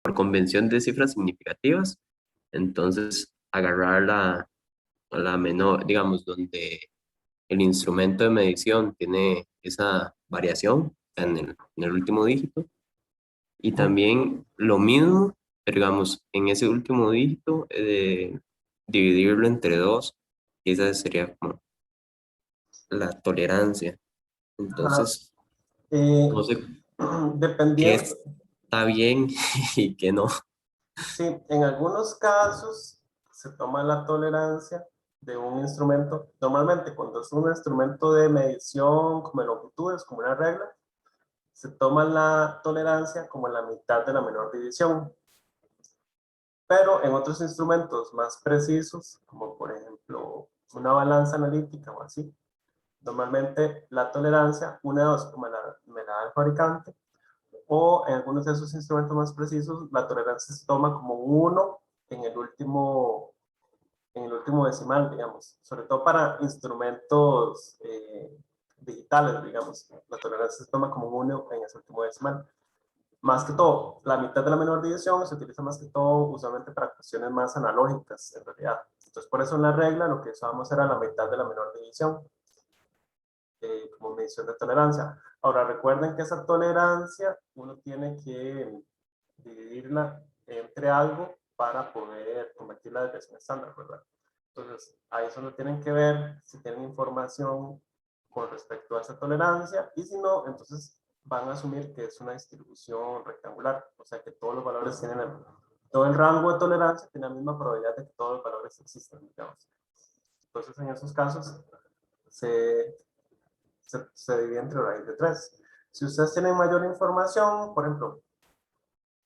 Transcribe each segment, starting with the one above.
por convención de cifras significativas. Entonces, agarrar la menor, digamos, donde el instrumento de medición tiene esa variación en el último dígito. Y Ujú. también lo mismo, pero digamos, en ese último dígito, dividirlo entre dos, y esa sería como la tolerancia. Ajá. Entonces, no Eh, sé qué Dependiendo, está bien y qué no. sí, en algunos casos se toma la tolerancia de un instrumento. Normalmente, cuando es un instrumento de medición, como de longitudes, como una regla, se toma la tolerancia como la mitad de la menor división. Pero en otros instrumentos más precisos, como por ejemplo una balanza analítica o así, normalmente la tolerancia, una de dos, como me la da el fabricante, o en algunos de esos instrumentos más precisos, la tolerancia se toma como un 1 en el último decimal, digamos, sobre todo para instrumentos digitales, digamos, la tolerancia se toma como un 1 en ese último decimal. Más que todo, la mitad de la menor división se utiliza más que todo usualmente para cuestiones más analógicas, en realidad. Entonces, por eso en la regla lo que usábamos era la mitad de la menor división, como medición de tolerancia. Ahora, recuerden que esa tolerancia uno tiene que dividirla entre algo para poder convertir la desviación estándar, ¿verdad? Entonces, ahí es donde tienen que ver si tienen información con respecto a esa tolerancia, y si no, entonces van a asumir que es una distribución rectangular, o sea que todos los valores tienen todo el rango de tolerancia tiene la misma probabilidad de que todos los valores existan, digamos. Entonces, en esos casos, se, se divide entre raíz de 3. Si ustedes tienen mayor información, por ejemplo,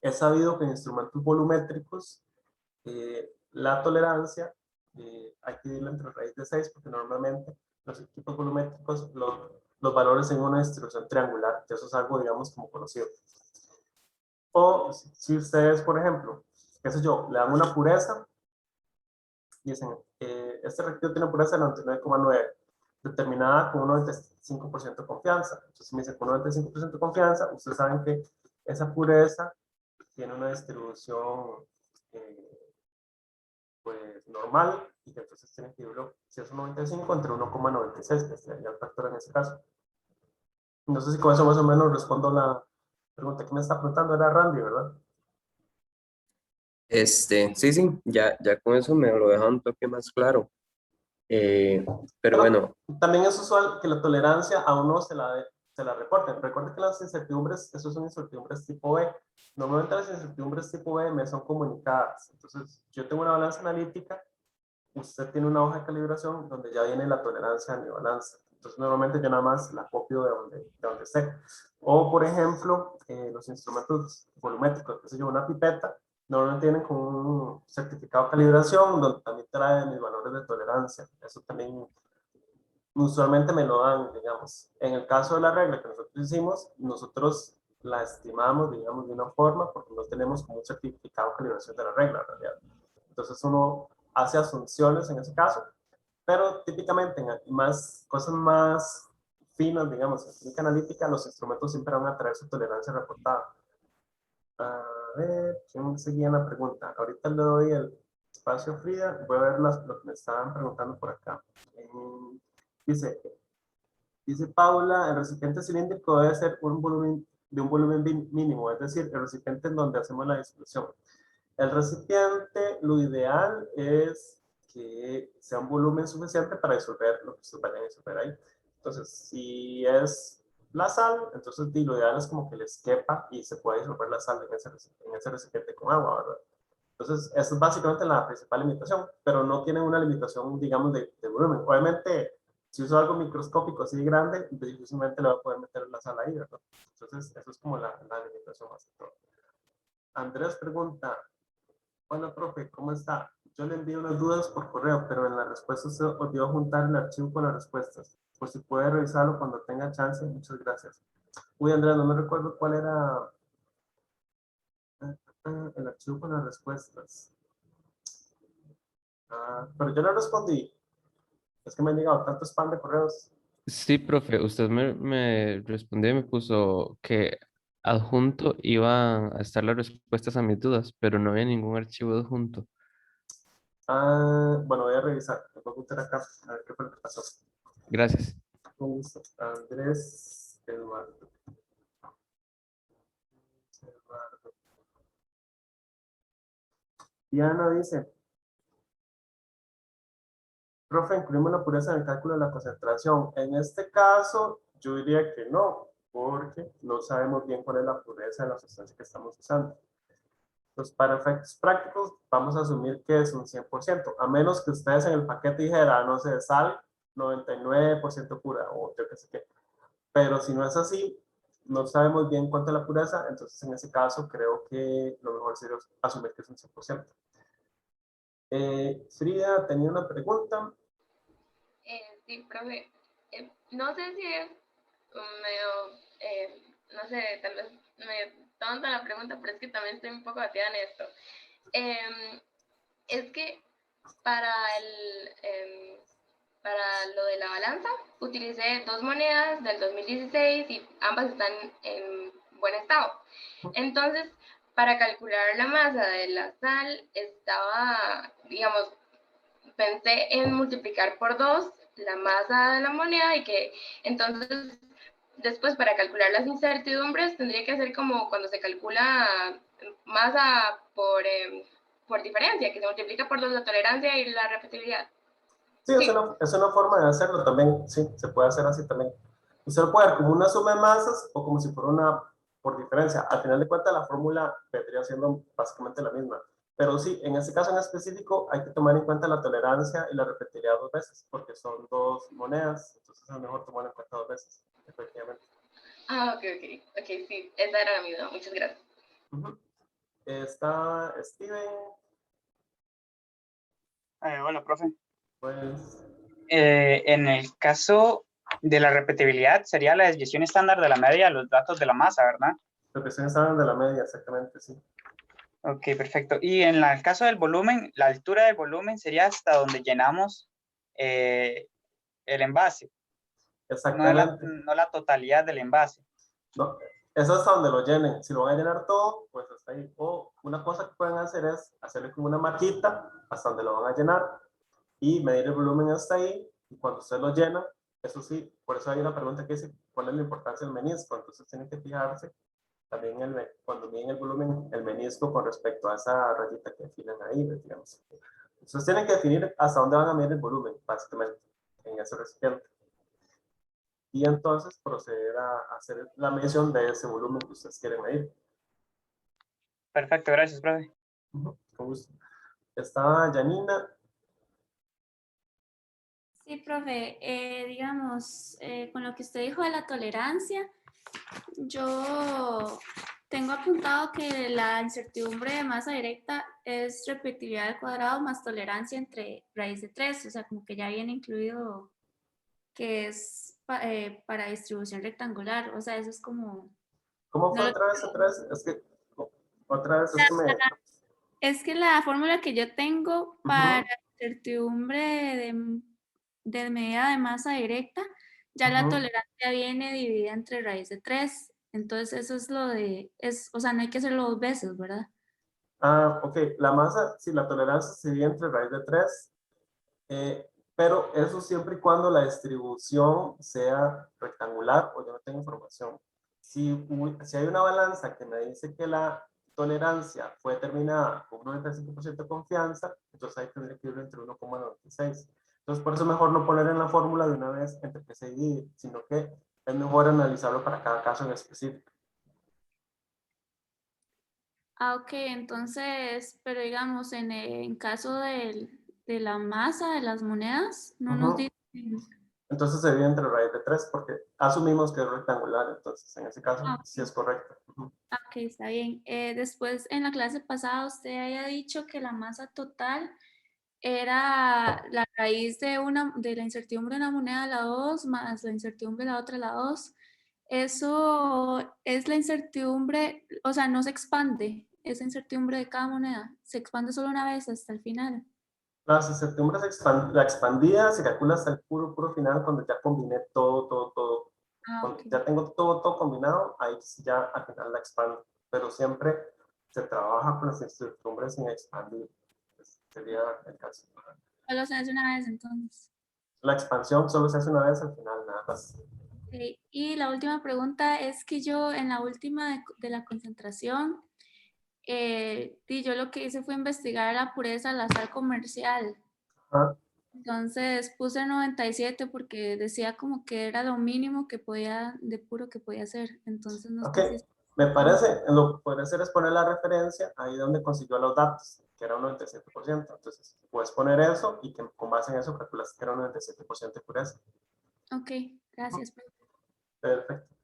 es sabido que en instrumentos volumétricos la tolerancia hay que dividirla entre raíz de 6 porque normalmente los equipos volumétricos los valores en una distribución triangular, que eso es algo, digamos, como conocido. O si ustedes, por ejemplo, qué sé yo, le dan una pureza y dicen, este reactivo tiene pureza de 99,9, determinada con un 95% de confianza. Entonces, si me dicen con un 95% de confianza, ustedes saben que esa pureza tiene una distribución pues normal, y que entonces tienen que dividirlo, si es un 95, entre 1,96, que sería el factor en ese caso. No sé si con eso más o menos respondo la pregunta que me está preguntando, era Randy, ¿verdad? Sí, sí, ya con eso me lo deja un toque más claro. Eh, pero Pero bueno, también es usual que la tolerancia a uno se la reporten. Recuerden que las incertidumbres, eso son incertidumbres tipo B. Normalmente las incertidumbres tipo B me son comunicadas. Entonces, yo tengo una balanza analítica, usted tiene una hoja de calibración donde ya viene la tolerancia de mi balanza. Entonces, normalmente yo nada más la copio de donde esté. O, por ejemplo, los instrumentos volumétricos, que sé yo, una pipeta, normalmente tienen como un certificado de calibración donde también trae mis valores de tolerancia. Eso también usualmente me lo dan, digamos. En el caso de la regla que nosotros hicimos, nosotros la estimamos, digamos, de una forma porque no tenemos como un certificado de calibración de la regla, en realidad. Entonces uno hace asunciones en ese caso, pero típicamente en más, cosas más finas, digamos, en física analítica, los instrumentos siempre van a traer su tolerancia reportada. A ver, ¿quién seguía en la pregunta? Ahorita le doy el espacio Frida, voy a ver lo que me estaban preguntando por acá. Dice, dice Paula, el recipiente cilíndrico debe ser un volumen, de un volumen mínimo, es decir, el recipiente en donde hacemos la disolución. El recipiente, lo ideal es que sea un volumen suficiente para disolver lo que ustedes vayan a disolver ahí. Entonces, si es la sal, entonces lo ideal es como que les quepa y se pueda disolver la sal en ese recipiente con agua, ¿verdad? Entonces, esa es básicamente la principal limitación, pero no tiene una limitación, digamos, de volumen. Obviamente, si uso algo microscópico así grande, difícilmente le va a poder meter la sal ahí, ¿verdad? Entonces, eso es como la limitación más que todo. Andrés pregunta, hola, profe, ¿cómo está? Yo le envío unas dudas por correo, pero en la respuesta se olvidó juntar el archivo con las respuestas. Por si puede revisarlo cuando tenga chance, muchas gracias. Uy, Andrés, no me recuerdo cuál era el archivo con las respuestas. Pero yo le respondí. Es que me han llegado tanto spam de correos. Sí, profe, usted me respondió y me puso que adjunto iban a estar las respuestas a mis dudas, pero no había ningún archivo adjunto. Ah, bueno, voy a revisar. Lo voy a apuntar acá, a ver qué fue lo que pasó. Gracias. Con gusto. Andrés Eduardo. Diana dice, profe, incluimos la pureza en el cálculo de la concentración. En este caso, yo diría que no, porque no sabemos bien cuál es la pureza de la sustancia que estamos usando. Entonces, para efectos prácticos, vamos a asumir que es un 100%, a menos que ustedes en el paquete dijeran, no sé, sal 99% pura, o yo qué sé qué. Pero si no es así, no sabemos bien cuánto es la pureza, entonces en ese caso creo que lo mejor sería asumir que es un 100%. Frida tenía una pregunta. Sí, profe. No sé si es medio, no sé, tal vez medio tonta la pregunta, pero es que también estoy un poco batida en esto. Es que para para lo de la balanza, utilicé 2 monedas del 2016 y ambas están en buen estado. Entonces, para calcular la masa de la sal, estaba, digamos, pensé en multiplicar por 2 la masa de la moneda y que entonces después para calcular las incertidumbres tendría que hacer como cuando se calcula masa por diferencia, que se multiplica por 2 la tolerancia y la repetibilidad. Sí, Sí. es una forma de hacerlo también, sí, se puede hacer así también. Usted lo puede ver como una suma de masas o como si fuera una por diferencia. Al final de cuentas, la fórmula vendría siendo básicamente la misma. Pero sí, en este caso en específico, hay que tomar en cuenta la tolerancia y la repetibilidad 2 veces, porque son 2 monedas, entonces es mejor tomar en cuenta 2 veces, efectivamente. Ah, ok, sí, esa era la misma, muchas gracias. Está Steven. Hola, profe. Pues, En el caso de la repetibilidad, sería la desviación estándar de la media de los datos de la masa, ¿verdad? lo que ustedes saben de la media, exactamente, sí. Ok, perfecto. Y en el caso del volumen, la altura del volumen sería hasta donde llenamos el envase, Exactamente. no la totalidad del envase. No, eso es hasta donde lo llenen. Si lo van a llenar todo, pues hasta ahí. O una cosa que pueden hacer es hacerle como una marquita hasta donde lo van a llenar y medir el volumen hasta ahí. Y cuando usted lo llena, eso sí, por eso hay una pregunta que dice cuál es la importancia del menisco. Entonces tienen que fijarse también cuando miden el volumen, el menisco con respecto a esa rayita que definen ahí, digamos. Entonces tienen que definir hasta dónde van a medir el volumen, básicamente, en ese recipiente. Y entonces proceder a hacer la medición de ese volumen que ustedes quieren medir. Perfecto, gracias, profe. Con gusto. Está Janina. Sí, profe, digamos, con lo que usted dijo de la tolerancia, yo tengo apuntado que la incertidumbre de masa directa es repetibilidad al cuadrado más tolerancia entre raíz de 3, o sea, como que ya viene incluido que es para distribución rectangular, o sea, eso es como... ¿Cómo fue No lo- otra vez? Es que, otra vez, es que me... Es que la fórmula que yo tengo para incertidumbre de medida de masa directa, ya la tolerancia viene dividida entre raíz de 3. Entonces eso es lo de, o sea, no hay que hacerlo 2 veces, ¿verdad? Ah, ok. La masa, sí, la tolerancia sería entre raíz de 3, pero eso siempre y cuando la distribución sea rectangular o yo no tengo información. Si hay una balanza que me dice que la tolerancia fue determinada con un 95% de confianza, entonces ahí tendría que ir entre 1,96. Entonces, por eso es mejor no poner en la fórmula de una vez entre qué se divide, sino que es mejor analizarlo para cada caso en específico. Ah, ok, entonces, pero digamos, en caso de la masa de las monedas, no nos dicen... Entonces se divide entre raíz de 3 porque asumimos que es rectangular, entonces en ese caso Ah, sí es correcto. ok, está bien. Después, en la clase pasada, usted había dicho que la masa total era la raíz de la incertidumbre de una moneda a la 2 más la incertidumbre de la otra a la 2. Eso es la incertidumbre, o sea, no se expande esa incertidumbre de cada moneda, se expande solo una vez hasta el final. Las incertidumbres la expandida se calcula hasta el puro final cuando ya combiné todo. Cuando ok. ya tengo todo combinado, ahí sí ya al final la expando. Pero siempre se trabaja con las incertidumbres sin expandir. Sería el caso. Solo se hace una vez entonces. La expansión solo se hace una vez al final, nada más. Ok, y la última pregunta es que yo en la última de la concentración, yo lo que hice fue investigar la pureza de la sal comercial. Ajá. Entonces puse 97 porque decía como que era lo mínimo que podía, de puro que podía hacer. Entonces no Ok, sé si es me tan- parece, lo que podría hacer es poner la referencia ahí donde consiguió los datos, que era un 97%. Entonces, puedes poner eso y que con base en eso calculas que era un 97% de pureza. Ok, gracias. Perfecto.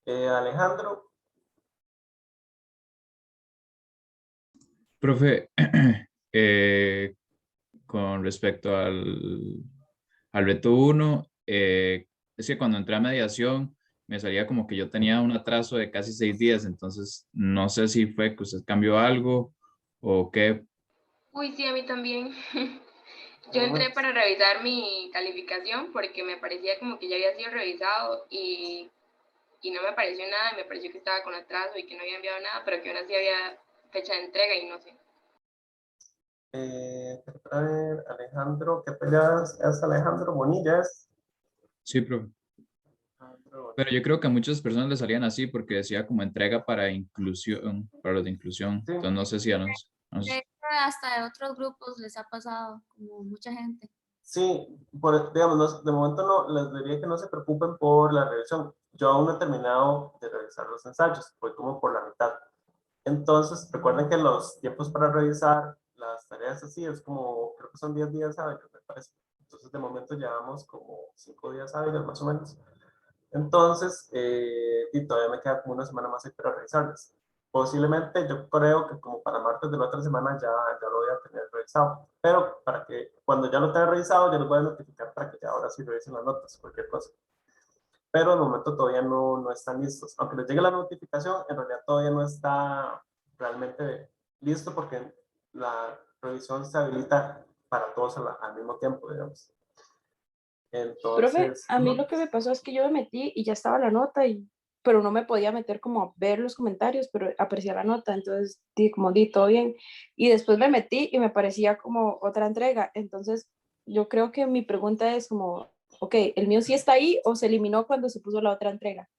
Alejandro, Profe, con respecto al reto 1, es que cuando entré a mediación me salía como que yo tenía un atraso de casi 6 días, entonces no sé si fue que usted cambió algo o qué. Uy, sí, a mí también. Yo entré para revisar mi calificación porque me parecía como que ya había sido revisado y no me pareció nada, y me pareció que estaba con atraso y que no había enviado nada, pero que aún así había fecha de entrega y no sé. a ver, Alejandro, ¿qué peleas es Alejandro Bonilla? Es Sí, profe. Alejandro Pero yo creo que a muchas personas les salían así porque decía como entrega para inclusión, para los de inclusión. Sí, Entonces no sé si a nos, De hecho, hasta de otros grupos les ha pasado, como mucha gente. sí, digamos, de momento no, les diría que no se preocupen por la revisión. Yo aún no he terminado de revisar los ensayos, voy como por la mitad. Entonces, recuerden que los tiempos para revisar las tareas así es como, creo que son 10 días hábiles, me parece. Entonces, de momento llevamos como 5 días hábiles más o menos. Entonces, y todavía me queda como una semana más ahí para revisarlas. Posiblemente yo creo que como para martes de la otra semana ya lo voy a tener revisado. Pero para que cuando ya lo tenga revisado, ya los voy a notificar para que ya ahora sí revisen las notas, cualquier cosa. Pero de momento todavía no están listos. Aunque les llegue la notificación, en realidad todavía no está realmente listo porque la revisión se habilita para todos al mismo tiempo, digamos. Profe, Entonces, a mí lo que me pasó es que yo me metí y ya estaba la nota, pero no me podía meter como a ver los comentarios, pero aparecía la nota, entonces como di todo bien. Y después me metí y me parecía como otra entrega. Entonces, yo creo que mi pregunta es como, ok, ¿el mío sí está ahí o se eliminó cuando se puso la otra entrega?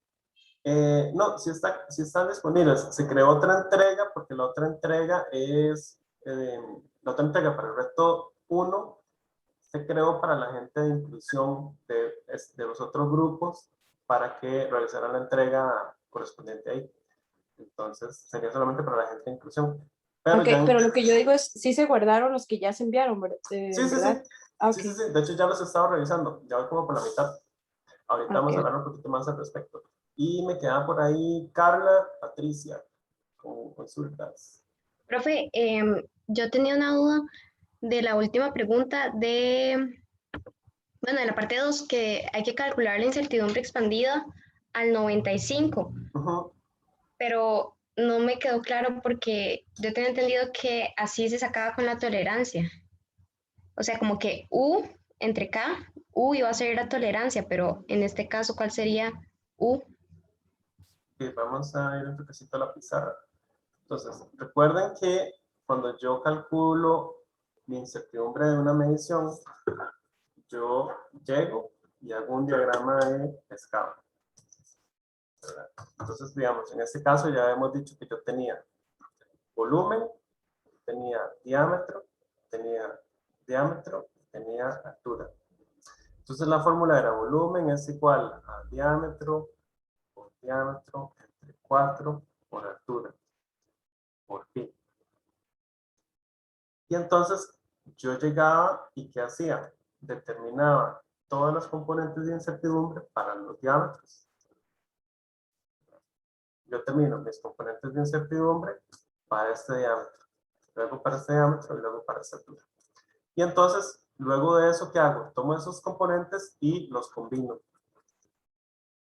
no, sí están disponibles. Se creó otra entrega porque la otra entrega es, la otra entrega para el reto 1 se creó para la gente de inclusión de los otros grupos para que realizaran la entrega correspondiente ahí. Entonces, sería solamente para la gente de inclusión. Pero Ok, ya, pero lo que yo digo es, sí se guardaron los que ya se enviaron, sí, sí, ¿verdad? sí. Ah, Sí, ok, sí, sí. De hecho, ya los he estado revisando. Ya voy como por la mitad. Ahorita ok. vamos a hablar un poquito más al respecto. Y me queda por ahí Carla, Patricia, con consultas. Profe, yo tenía una duda de la última pregunta bueno, de la parte 2 que hay que calcular la incertidumbre expandida al 95, Ujú. pero no me quedó claro porque yo tenía entendido que así se sacaba con la tolerancia. O sea, como que U entre K, U iba a ser la tolerancia, pero en este caso, ¿cuál sería U? Vamos a ir un toquecito a la pizarra. Entonces, recuerden que cuando yo calculo mi incertidumbre de una medición, yo llego y hago un diagrama de escala. Entonces, digamos, en este caso ya hemos dicho que yo tenía volumen, tenía diámetro, tenía altura. Entonces, la fórmula era volumen es igual a diámetro por diámetro entre 4 por altura por pi. Y entonces yo llegaba y ¿qué hacía? Determinaba todas las componentes de incertidumbre para los diámetros. Yo termino mis componentes de incertidumbre para este diámetro, luego para este diámetro y luego para esta altura. Y entonces, luego de eso, ¿qué hago? Tomo esos componentes y los combino.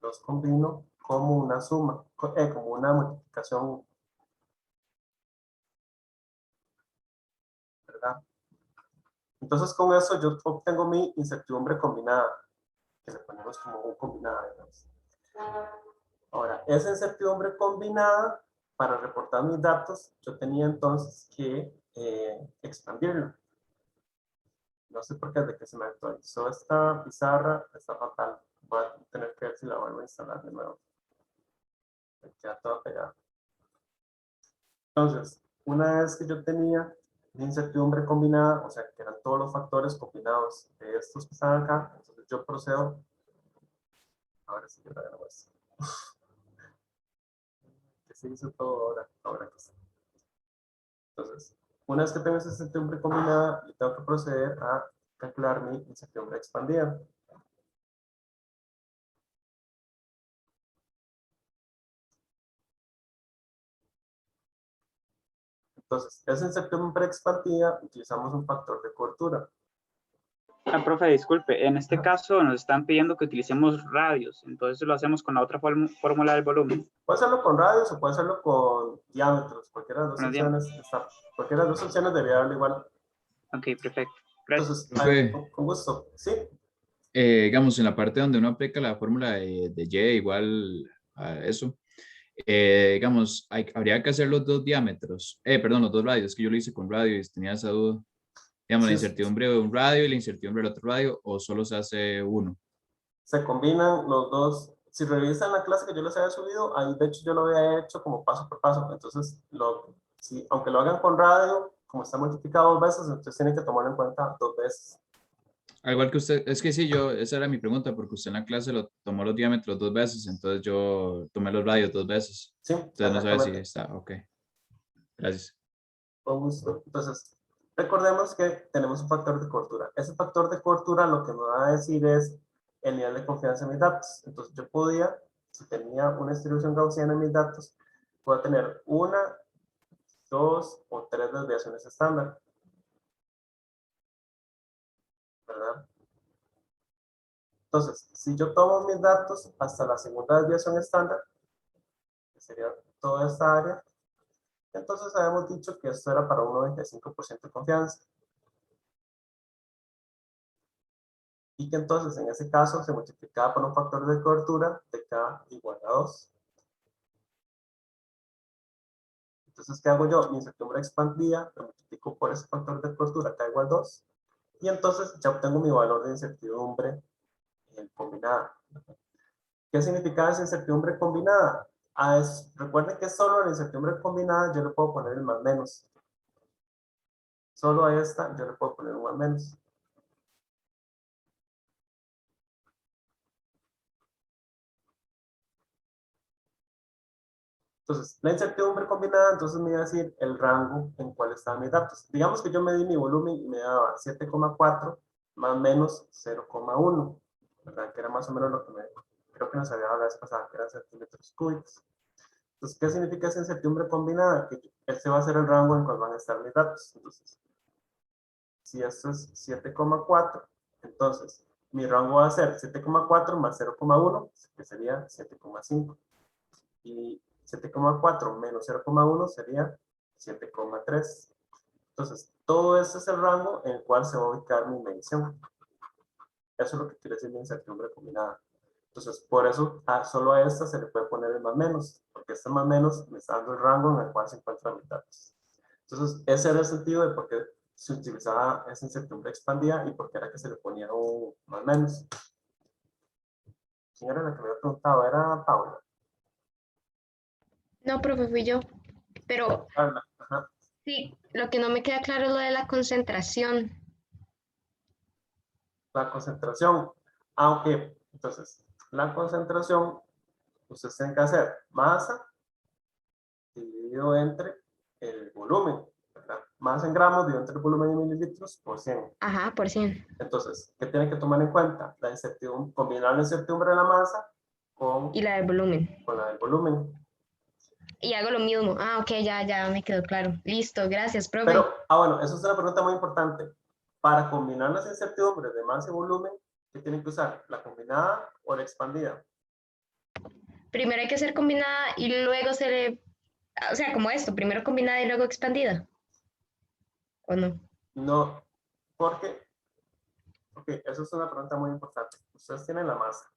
Los combino como una suma, como una multiplicación, ¿verdad? Entonces, con eso yo obtengo mi incertidumbre combinada, que le ponemos como U combinada, digamos. Ahora, esa incertidumbre combinada, para reportar mis datos, yo tenía entonces que expandirlo. No sé por qué, desde que se me actualizó esta pizarra, está fatal. Voy a tener que ver si la vuelvo a instalar de nuevo. Me queda todo pegado. Entonces, una vez que yo tenía la incertidumbre combinada, o sea, que eran todos los factores combinados de estos que están acá, entonces yo procedo. Ahora sí que la grabo esto. Que se hizo todo ahora que sí. Entonces, una vez que tengo esa incertidumbre combinada, yo tengo que proceder a calcular mi incertidumbre expandida. Entonces, esa incertidumbre expandida, utilizamos un factor de cobertura. Ah, profe, disculpe, en este caso nos están pidiendo que utilicemos radios, entonces lo hacemos con la otra fórmula del volumen. Puede hacerlo con radios o puede hacerlo con diámetros. Cualquiera de las dos Con los opciones cualquiera de las dos opciones debería darle igual. Ok, perfecto. Gracias. Entonces, Profe, con gusto. Sí, digamos, en la parte donde uno aplica la fórmula de Y igual a eso, digamos, habría que hacer los dos diámetros, perdón, los dos radios, que yo lo hice con radio y tenía esa duda. Digamos, la sí, incertidumbre de un radio y la incertidumbre del otro radio, o solo se hace uno. se combinan los dos. Si revisan la clase que yo les había subido, ahí de hecho yo lo había hecho como paso por paso. Entonces, sí, aunque lo hagan con radio, como está multiplicado 2 veces, entonces tienen que tomarlo en cuenta 2 veces. Al igual que usted, es que sí, esa era mi pregunta, porque usted en la clase lo tomó los diámetros 2 veces, entonces yo tomé los radios 2 veces. Sí, Entonces no sabe si exactamente. está, ok. Gracias. Con gusto. Entonces, recordemos que tenemos un factor de cobertura. Ese factor de cobertura lo que me va a decir es el nivel de confianza en mis datos. Entonces, yo podía, si tenía una distribución gaussiana en mis datos, puedo tener una, dos o tres desviaciones estándar. ¿Verdad? Entonces, si yo tomo mis datos hasta la segunda desviación estándar, que sería toda esta área, entonces habíamos dicho que esto era para un 95% de confianza. Y que entonces en ese caso se multiplicaba por un factor de cobertura de K igual a 2. Entonces, ¿qué hago yo? Mi incertidumbre expandida, lo multiplico por ese factor de cobertura K igual a 2. Y entonces ya obtengo mi valor de incertidumbre combinada. ¿Qué significa esa incertidumbre combinada? Recuerden que solo la incertidumbre combinada yo le puedo poner el más menos. Solo a esta yo le puedo poner un más menos. Entonces, la incertidumbre combinada, entonces me iba a decir el rango en cuál estaban mis datos. Digamos que yo medí mi volumen y me daba 7,4 más menos 0,1, ¿verdad? Que era más o menos lo que creo que nos había dado la vez pasada, que eran centímetros cúbicos. Entonces, ¿qué significa esa incertidumbre combinada? Que ese va a ser el rango en cuál van a estar mis datos. Entonces, si esto es 7,4, entonces mi rango va a ser 7,4 más 0,1, que sería 7,5. Y 7,4 menos 0,1 sería 7,3. Entonces, todo ese es el rango en el cual se va a ubicar mi medición. Eso es lo que quiere decir mi incertidumbre combinada. Entonces, por eso solo a esta se le puede poner el más menos, porque este más menos me está dando el rango en el cual se encuentran mis datos. Entonces, ese era el sentido de por qué se utilizaba esa incertidumbre expandida y por qué era que se le ponía un más menos. ¿Quién era la que me había preguntado? Era Paula. No, profe, fui yo. Pero Paula, ajá. sí, lo que no me queda claro es lo de la concentración. La concentración, aunque, entonces, la concentración, ustedes tienen que hacer masa dividido entre el volumen, ¿verdad? Masa en gramos dividido entre el volumen en mililitros por 100. Ajá, por 100. Entonces, ¿qué tienen que tomar en cuenta? La incertidumbre, combinar la incertidumbre de la masa Y la del volumen. con la del volumen. Y hago lo mismo. Ah, ok, ya me quedó claro. Listo, gracias, profe. Pero, bueno, eso es una pregunta muy importante. Para combinar las incertidumbres de masa y volumen, ¿qué tienen que usar? ¿La combinada o la expandida? Primero hay que hacer combinada y luego se le... O sea, como esto, primero combinada y luego expandida. ¿O no? No, porque, ok, eso es una pregunta muy importante. Ustedes tienen la masa.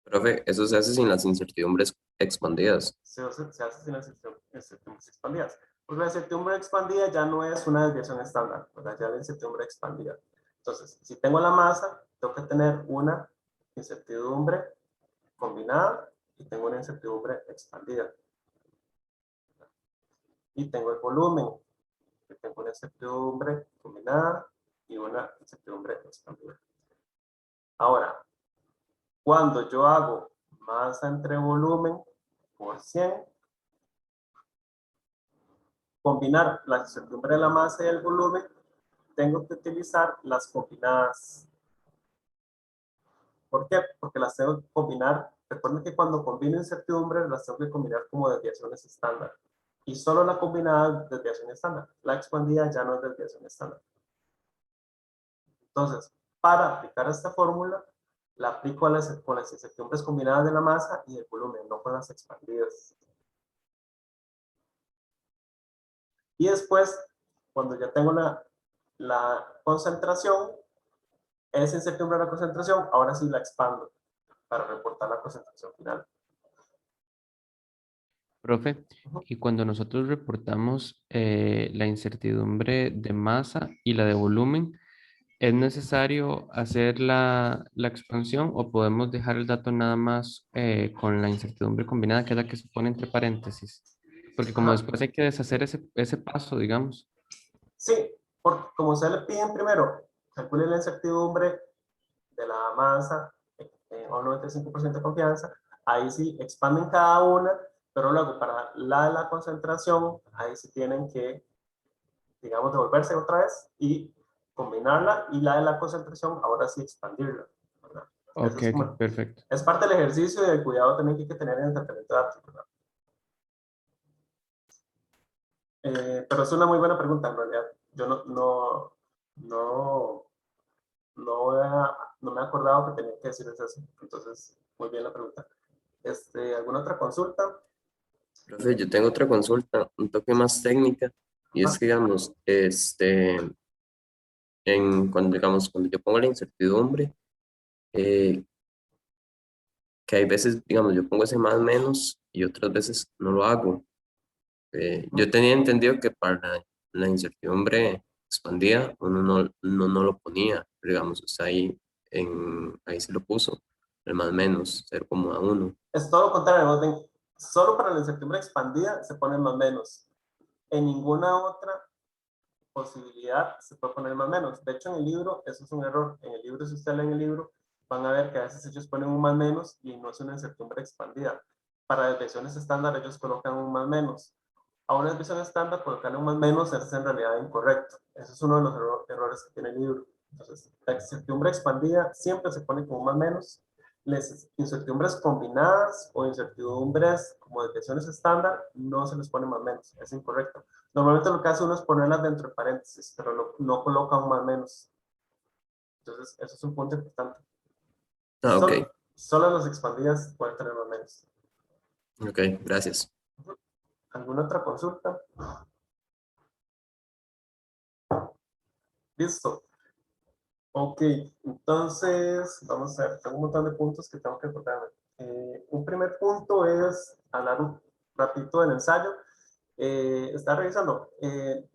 Profe, eso se hace sin las incertidumbres expandidas. Se hace sin las incertidumbres expandidas. Porque la incertidumbre expandida ya no es una desviación estándar, ¿verdad? Ya la incertidumbre expandida. Entonces, si tengo la masa, tengo que tener una incertidumbre combinada y tengo una incertidumbre expandida. Y tengo el volumen, que tengo una incertidumbre combinada y una incertidumbre expandida. Ahora, cuando yo hago masa entre volumen por 100, combinar la incertidumbre de la masa y el volumen, tengo que utilizar las combinadas. ¿Por qué? Porque las tengo que combinar. Recuerden que cuando combino incertidumbres, las tengo que combinar como desviaciones estándar. Y solo la combinada es desviación estándar. La expandida ya no es desviación estándar. Entonces, para aplicar esta fórmula, la aplico con las incertidumbres combinadas de la masa y el volumen, no con las expandidas. Y después, cuando ya tengo la concentración, esa incertidumbre de la concentración, ahora sí la expando para reportar la concentración final. Profe, y cuando nosotros reportamos la incertidumbre de masa y la de volumen, ¿es necesario hacer la expansión o podemos dejar el dato nada más con la incertidumbre combinada, que es la que se pone entre paréntesis? Porque como después hay que deshacer ese paso, digamos. Sí, porque como se le piden primero, calcule la incertidumbre de la masa a un 95% de confianza, ahí sí expanden cada una, pero luego para la de la concentración, ahí sí tienen que, digamos, devolverse otra vez y combinarla, y la de la concentración, ahora sí expandirla, ¿verdad? Ok, Es, ok, perfecto. es parte del ejercicio y del cuidado también que hay que tener en el tratamiento de datos, ¿verdad? Pero es una muy buena pregunta, en realidad. Yo no me he acordado que tenía que decirles eso. Entonces, muy bien la pregunta. ¿Alguna otra consulta? Profe, yo tengo otra consulta, un toque más técnica, y es que, digamos, cuando yo pongo la incertidumbre, eh, que hay veces, digamos, yo pongo ese más o menos y otras veces no lo hago. Yo tenía entendido que para la incertidumbre expandida uno no lo ponía, pero digamos, o sea, ahí se lo puso, el más o menos, 0,1. Es todo lo contrario. Solo para la incertidumbre expandida se pone más menos. En ninguna otra posibilidad se puede poner más menos. De hecho, en el libro, eso es un error. En el libro, si ustedes leen el libro, van a ver que a veces ellos ponen un más menos y no es una incertidumbre expandida. Para desviaciones estándar, ellos colocan un más menos. A una desviación estándar, colocarle un más menos es en realidad incorrecto. Ese es uno de los errores que tiene el libro. Entonces, la incertidumbre expandida siempre se pone como más menos. Las incertidumbres combinadas o incertidumbres como desviaciones estándar no se les pone más menos. Es incorrecto. Normalmente lo que hace uno es ponerlas dentro de paréntesis, pero no coloca un más menos. Entonces, eso es un punto importante. Ah, ok, Solo las expandidas pueden tener más menos. ok, gracias. ¿Alguna otra consulta? Listo. Ok, entonces, vamos a ver, tengo un montón de puntos que tengo que acordarme. Un primer punto es hablar un ratito del ensayo. Está revisando,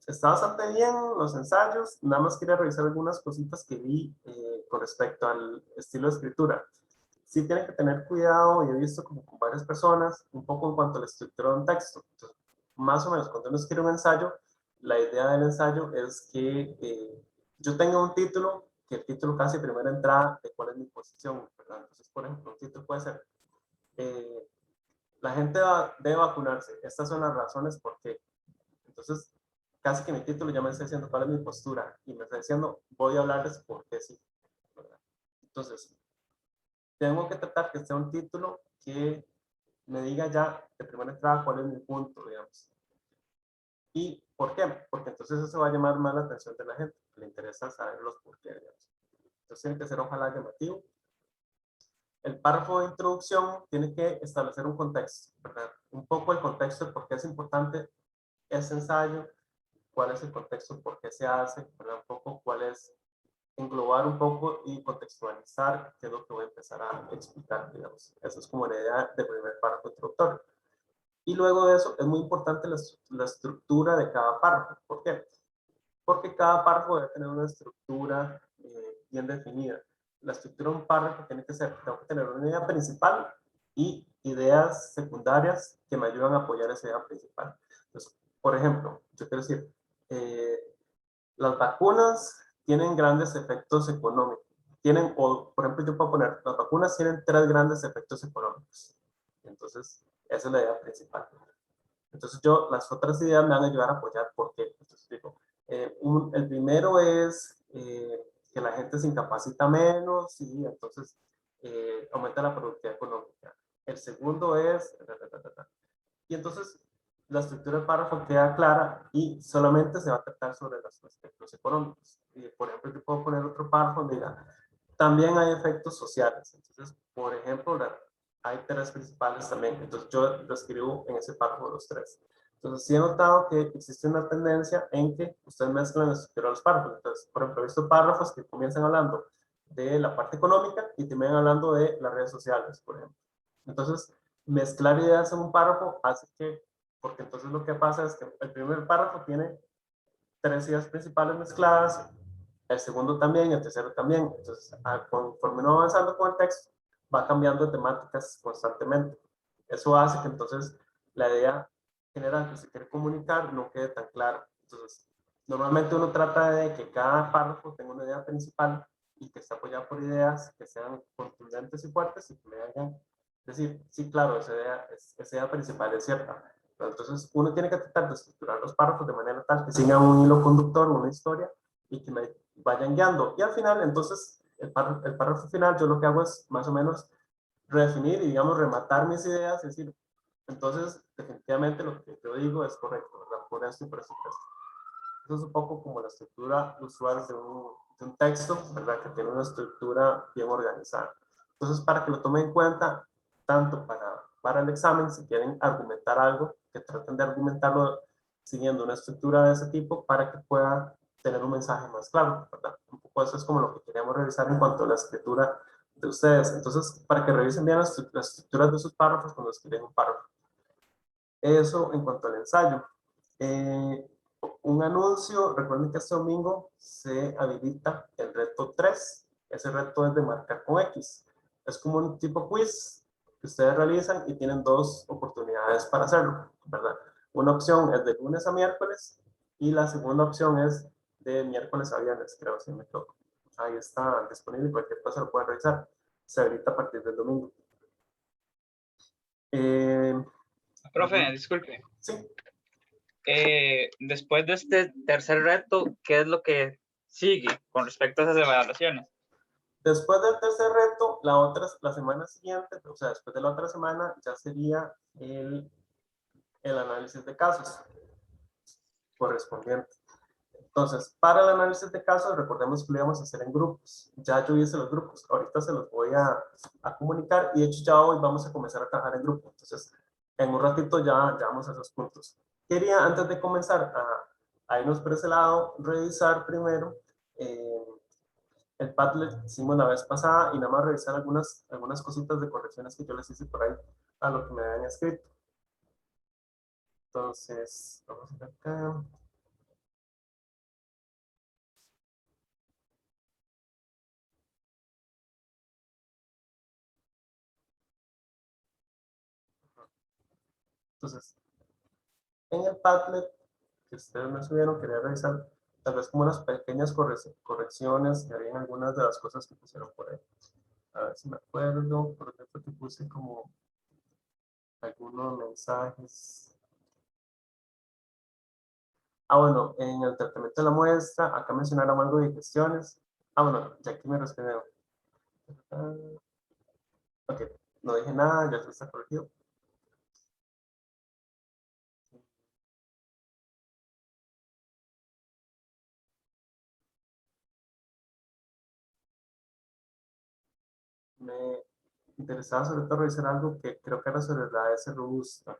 está bastante bien los ensayos, nada más quería revisar algunas cositas que vi con respecto al estilo de escritura. Sí tienen que tener cuidado, y he visto como con varias personas, un poco en cuanto a la estructura de un texto. Entonces, más o menos, cuando uno escribe un ensayo, la idea del ensayo es que yo tenga un título, que el título casi primera entrada de cuál es mi posición, ¿verdad? Entonces, por ejemplo, un título puede ser la gente debe vacunarse. Estas son las razones por qué. Entonces, casi que mi título ya me está diciendo cuál es mi postura y me está diciendo, voy a hablarles por qué sí, ¿verdad? Entonces, tengo que tratar que sea un título que me diga ya de primera entrada cuál es mi punto, digamos. ¿Y por qué? Porque entonces eso va a llamar más la atención de la gente. Le interesa saber los por qué, digamos. Entonces tiene que ser ojalá llamativo. El párrafo de introducción tiene que establecer un contexto, ¿verdad? Un poco el contexto de por qué es importante ese ensayo, cuál es el contexto, por qué se hace, ¿verdad? Un poco cuál es englobar un poco y contextualizar qué es lo que voy a empezar a explicar, digamos. Eso es como la idea del primer párrafo introductorio. Y luego de eso es muy importante la estructura de cada párrafo. ¿Por qué? Porque cada párrafo debe tener una estructura bien definida. La estructura de un párrafo tiene que ser, tengo que tener una idea principal y ideas secundarias que me ayudan a apoyar esa idea principal. Entonces, por ejemplo, yo quiero decir, las vacunas tienen grandes efectos económicos. Tienen, o por ejemplo, yo puedo poner, las vacunas tienen 3 grandes efectos económicos. Entonces, esa es la idea principal. Entonces, las otras ideas me van a ayudar a apoyar por qué. Entonces, digo, el primero es que la gente se incapacita menos y entonces aumenta la productividad económica. El segundo es... Y entonces la estructura del párrafo queda clara y solamente se va a tratar sobre los aspectos económicos. Y, por ejemplo, yo puedo poner otro párrafo donde diga, también hay efectos sociales. Entonces, por ejemplo, hay 3 principales también. Entonces, yo lo escribo en ese párrafo los 3. Entonces, sí he notado que existe una tendencia en que ustedes mezclan la estructura de los párrafos. Entonces, por ejemplo, he visto párrafos que comienzan hablando de la parte económica y terminan hablando de las redes sociales, por ejemplo. Entonces, mezclar ideas en un párrafo hace que, porque entonces lo que pasa es que el primer párrafo tiene 3 ideas principales mezcladas, el segundo también, el tercero también. Entonces, conforme uno va avanzando con el texto, va cambiando de temáticas constantemente. Eso hace que entonces la idea general que se quiere comunicar no quede tan clara. Entonces, normalmente uno trata de que cada párrafo tenga una idea principal y que esté apoyada por ideas que sean contundentes y fuertes y que me hagan decir, sí, claro, esa idea principal es cierta. Pero entonces, uno tiene que tratar de estructurar los párrafos de manera tal que sigan un hilo conductor, una historia, y que me vayan guiando. Y al final, entonces, el párrafo final, yo lo que hago es más o menos redefinir y, digamos, rematar mis ideas, es decir, entonces, definitivamente lo que yo digo es correcto, ¿verdad? Por esto y por esto y por esto. Eso es un poco como la estructura usual de un texto, ¿verdad? Que tiene una estructura bien organizada. Entonces, para que lo tomen en cuenta, tanto para el examen, si quieren argumentar algo, que traten de argumentarlo siguiendo una estructura de ese tipo para que pueda tener un mensaje más claro, ¿verdad? Un poco eso es como lo que queríamos revisar en cuanto a la escritura de ustedes. Entonces, para que revisen bien las estructuras de sus párrafos cuando escriben un párrafo. Eso en cuanto al ensayo. Un anuncio, recuerden que este domingo se habilita el reto 3. Ese reto es de marcar con X. Es como un tipo quiz que ustedes realizan y tienen 2 oportunidades para hacerlo, ¿verdad? Una opción es de lunes a miércoles y la segunda opción es de miércoles a viernes, creo, si me equivoco. Ahí está disponible, cualquier cosa lo pueden revisar. Se habilita a partir del domingo. Profe, disculpe. Sí. Después de este tercer reto, ¿qué es lo que sigue con respecto a esas evaluaciones? Después del tercer reto, la semana siguiente, o sea, después de la otra semana, ya sería el análisis de casos correspondiente. Entonces, para el análisis de casos, recordemos que lo íbamos a hacer en grupos. Ya yo hice los grupos, ahorita se los voy a comunicar y de hecho ya hoy vamos a comenzar a trabajar en grupo. Entonces, en un ratito ya vamos a esos puntos. Quería, antes de comenzar a irnos por ese lado, revisar primero el Padlet que hicimos la vez pasada y nada más revisar algunas cositas de correcciones que yo les hice por ahí a lo que me habían escrito. Entonces, vamos a ver acá. Entonces, en el Padlet que ustedes me subieron, quería revisar tal vez como unas pequeñas correcciones que había en algunas de las cosas que pusieron por ahí. A ver si me acuerdo, por ejemplo, que puse como algunos mensajes. Bueno, en el tratamiento de la muestra, acá mencionaron algo de gestiones. Bueno, ya aquí me respondieron. Ok, no dije nada, ya está corregido. Me interesaba sobre todo revisar algo que creo que era sobre la S robusta.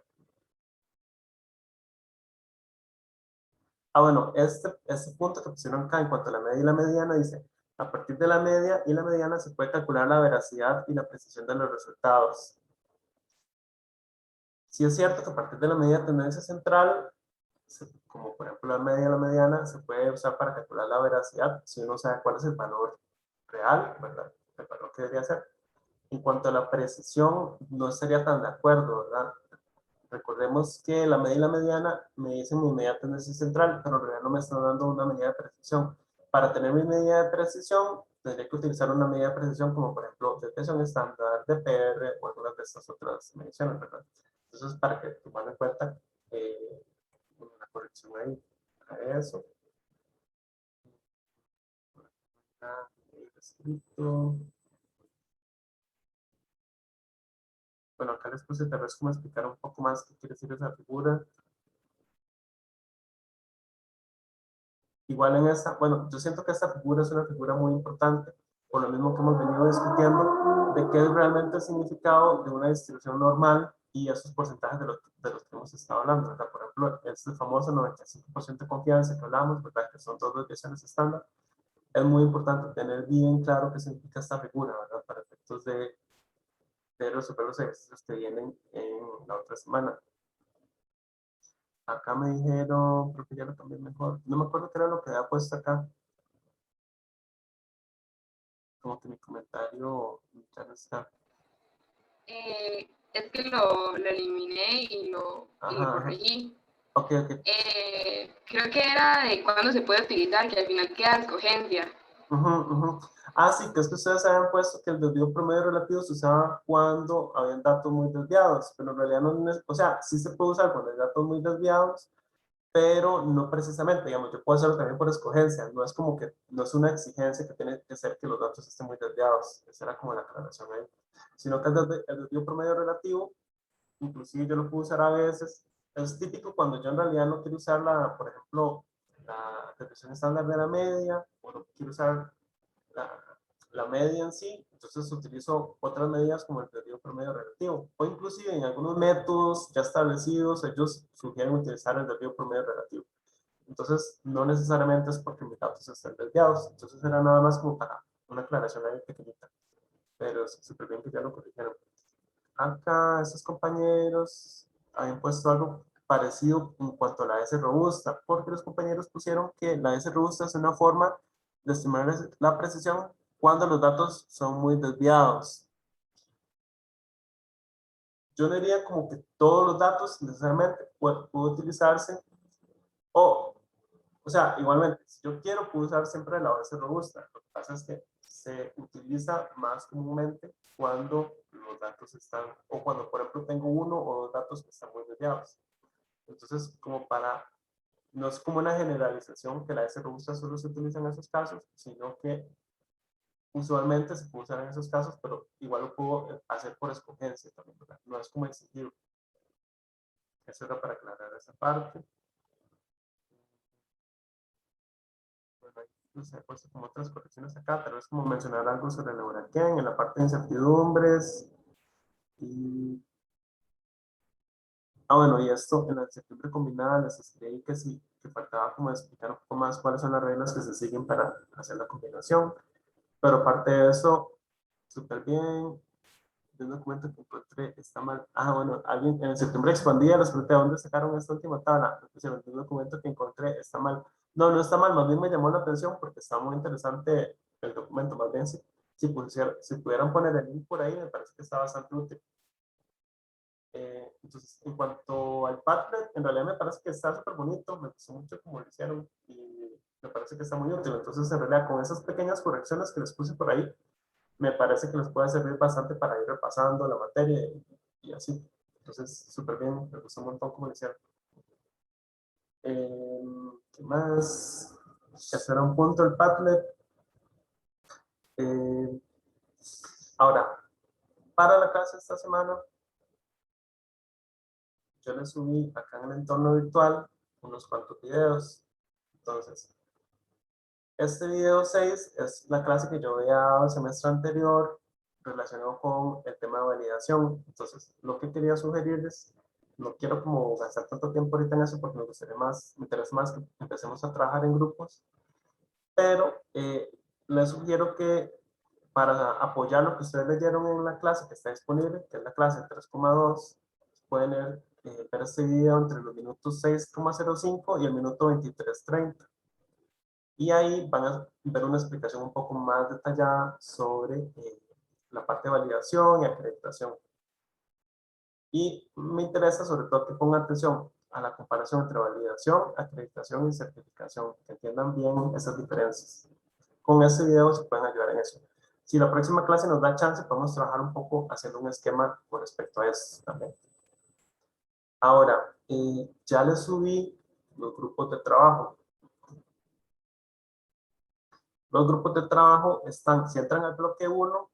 Bueno, este punto que pusieron acá en cuanto a la media y la mediana dice, A partir de la media y la mediana se puede calcular la veracidad y la precisión de los resultados. Sí es cierto que a partir de la media de tendencia central, como por ejemplo la media y la mediana, se puede usar para calcular la veracidad si uno sabe cuál es el valor real, ¿verdad? El valor que debería ser. En cuanto a la precisión, no estaría tan de acuerdo, ¿verdad? Recordemos que la media y la mediana me dicen mi media de tendencia central, pero en realidad no me están dando una medida de precisión. Para tener mi medida de precisión, tendría que utilizar una medida de precisión como por ejemplo detención estándar, DPR o algunas de estas otras mediciones, ¿verdad? Entonces, para que tomen en cuenta una corrección ahí a eso. Escrito. Bueno, acá les puse tal vez como explicar un poco más qué quiere decir esa figura. Igual en esta, bueno, yo siento que esta figura es una figura muy importante, por lo mismo que hemos venido discutiendo, de qué es realmente el significado de una distribución normal y esos porcentajes de los que hemos estado hablando, ¿verdad? Por ejemplo, este famoso 95% de confianza que hablamos, ¿verdad? Que son dos desviaciones estándar. Es muy importante tener bien claro qué significa esta figura, ¿verdad? Para efectos de resolver los ejercicios que vienen en la otra semana. Acá me dijeron, creo que ya lo cambié mejor. No me acuerdo qué era lo que había puesto acá. Como que mi comentario ya no está. Es que lo eliminé y lo corregí. Ok. Creo que era de cuándo se puede utilizar, que al final queda escogencia. Ah, sí, que es que ustedes habían puesto que el desvío promedio relativo se usaba cuando habían datos muy desviados, pero en realidad no, o sea, sí se puede usar cuando hay datos muy desviados, pero no precisamente, digamos, yo puedo hacerlo también por escogencia, no es como que, no es una exigencia que tiene que ser que los datos estén muy desviados, esa era como la aclaración ahí, sino que el desvío promedio relativo, inclusive yo lo puedo usar a veces, es típico cuando yo en realidad no quiero usar por ejemplo, la desviación estándar de la media, o no quiero usar la media en sí, entonces utilizo otras medidas como el desvío promedio relativo, o inclusive en algunos métodos ya establecidos, ellos sugieren utilizar el desvío promedio relativo. Entonces, no necesariamente es porque mis datos estén desviados, entonces era nada más como para una aclaración ahí pequeñita, pero es súper bien que ya lo corrigieron. Acá, estos compañeros habían puesto algo parecido en cuanto a la S robusta, porque los compañeros pusieron que la S robusta es una forma de estimar la precisión cuando los datos son muy desviados. Yo no diría como que todos los datos necesariamente pueden utilizarse, o sea, igualmente, si yo quiero, puedo usar siempre la base robusta. Lo que pasa es que se utiliza más comúnmente cuando los datos están, o cuando, por ejemplo, tengo uno o dos datos que están muy desviados. Entonces, no es como una generalización que la S robusta solo se utiliza en esos casos, sino que usualmente se puede usar en esos casos, pero igual lo puedo hacer por escogencia también, ¿verdad? No es como exigido. Eso era para aclarar esa parte. Bueno, no sé, pues como otras correcciones acá, tal vez como mencionar algo sobre la huracán en la parte de incertidumbres. Bueno, y esto en la incertidumbre combinada les escribí que sí, que faltaba como explicar un poco más cuáles son las reglas que se siguen para hacer la combinación. Pero aparte de eso, súper bien. De un documento que encontré está mal. Bueno, alguien en septiembre expandida les pregunté dónde sacaron esta última tabla. De un documento que encontré está mal. No, no está mal, más bien me llamó la atención porque está muy interesante el documento. Más bien, si pudieran poner el link por ahí, me parece que está bastante útil. Entonces, en cuanto al Padlet, en realidad me parece que está súper bonito, me gustó mucho como lo hicieron y me parece que está muy útil. Entonces, en realidad, con esas pequeñas correcciones que les puse por ahí, me parece que les puede servir bastante para ir repasando la materia y así. Entonces, súper bien, me gustó un montón cómo lo hicieron. ¿Qué más? Ese era un punto el Padlet. Ahora, para la clase esta semana, yo les subí acá en el entorno virtual unos cuantos videos. Entonces, este video 6 es la clase que yo había dado el semestre anterior relacionado con el tema de validación. Entonces, lo que quería sugerirles, no quiero como gastar tanto tiempo ahorita en eso porque me interesa más que empecemos a trabajar en grupos, pero les sugiero que para apoyar lo que ustedes leyeron en la clase que está disponible, que es la clase 3,2, pueden ver este video entre los minutos 6,05 y el minuto 23:30. Y ahí van a ver una explicación un poco más detallada sobre la parte de validación y acreditación. Y me interesa sobre todo que pongan atención a la comparación entre validación, acreditación y certificación, que entiendan bien esas diferencias. Con este video se pueden ayudar en eso. Si la próxima clase nos da chance, podemos trabajar un poco haciendo un esquema con respecto a eso también. Ahora, ya les subí los grupos de trabajo. Los grupos de trabajo están, si entran al bloque 1,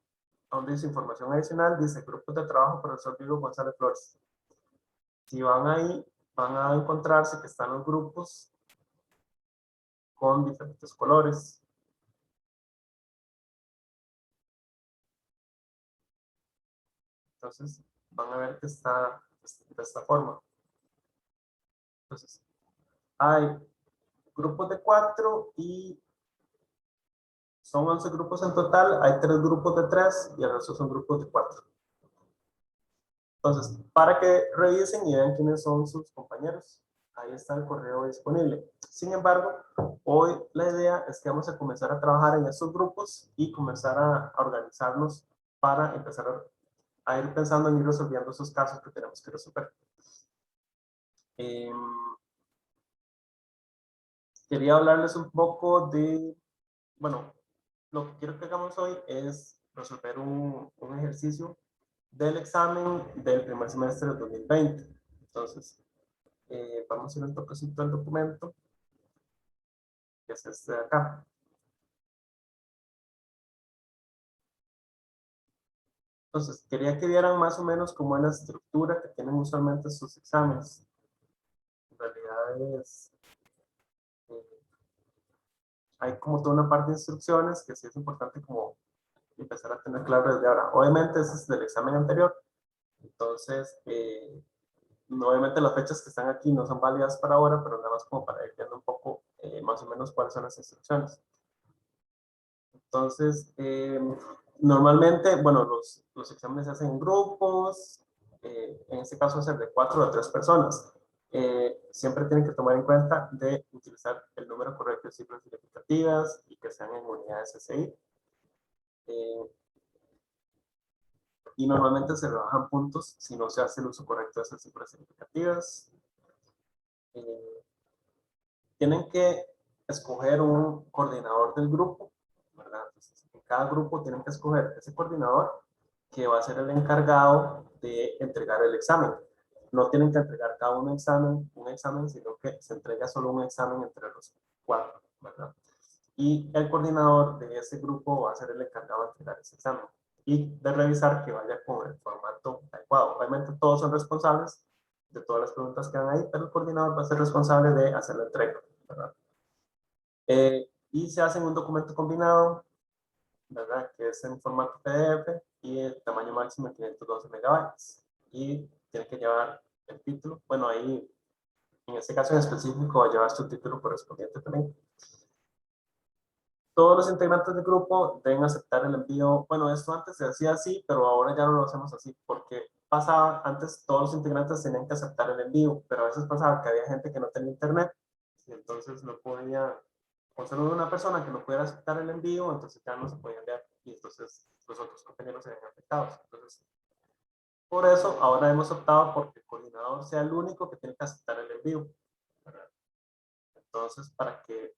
donde dice información adicional, dice grupos de trabajo, profesor Diego González Flores. Si van ahí, van a encontrarse que están los grupos con diferentes colores. Entonces, van a ver que está de esta forma. Entonces, hay grupos de 4 y son 11 grupos en total. Hay 3 grupos de 3 y el resto son grupos de 4. Entonces, para que revisen y vean quiénes son sus compañeros, ahí está el correo disponible. Sin embargo, hoy la idea es que vamos a comenzar a trabajar en estos grupos y comenzar a organizarnos para empezar a ir pensando en ir resolviendo esos casos que tenemos que resolver. Quería hablarles un poco de, bueno, lo que quiero que hagamos hoy es resolver un ejercicio del examen del primer semestre del 2020. Entonces, vamos a ir un toquecito al documento, que es este de acá. Entonces, quería que vieran más o menos cómo es la estructura que tienen usualmente sus exámenes. En realidad es, hay como toda una parte de instrucciones que sí es importante como empezar a tener claro desde ahora. Obviamente ese es del examen anterior, entonces obviamente las fechas que están aquí no son válidas para ahora, pero nada más como para ir viendo un poco más o menos cuáles son las instrucciones. Entonces, normalmente, bueno, los exámenes se hacen en grupos, en este caso va a ser de 4 a 3 personas. Siempre tienen que tomar en cuenta de utilizar el número correcto de cifras significativas y que sean en unidades SI. Y normalmente se rebajan puntos si no se hace el uso correcto de esas cifras significativas. Tienen que escoger un coordinador del grupo, ¿verdad? Entonces, en cada grupo tienen que escoger ese coordinador que va a ser el encargado de entregar el examen. No tienen que entregar cada uno un examen, sino que se entrega solo un examen entre los 4, ¿verdad? Y el coordinador de ese grupo va a ser el encargado de entregar ese examen y de revisar que vaya con el formato adecuado. Obviamente todos son responsables de todas las preguntas que van ahí, pero el coordinador va a ser responsable de hacer la entrega, ¿verdad? Y se hace en un documento combinado, ¿verdad? Que es en formato PDF y el tamaño máximo de 512 megabytes. Y tiene que llevar el título. Bueno, ahí, en este caso en específico, va a llevar su título correspondiente también. Todos los integrantes del grupo deben aceptar el envío. Bueno, esto antes se hacía así, pero ahora ya no lo hacemos así, porque pasaba, antes todos los integrantes tenían que aceptar el envío, pero a veces pasaba que había gente que no tenía internet, y entonces no podía, o solo una persona que no pudiera aceptar el envío, entonces ya no se podía enviar, y entonces los otros compañeros se ven afectados. Entonces, por eso ahora hemos optado porque el coordinador sea el único que tiene que aceptar el envío, ¿verdad? Entonces, para que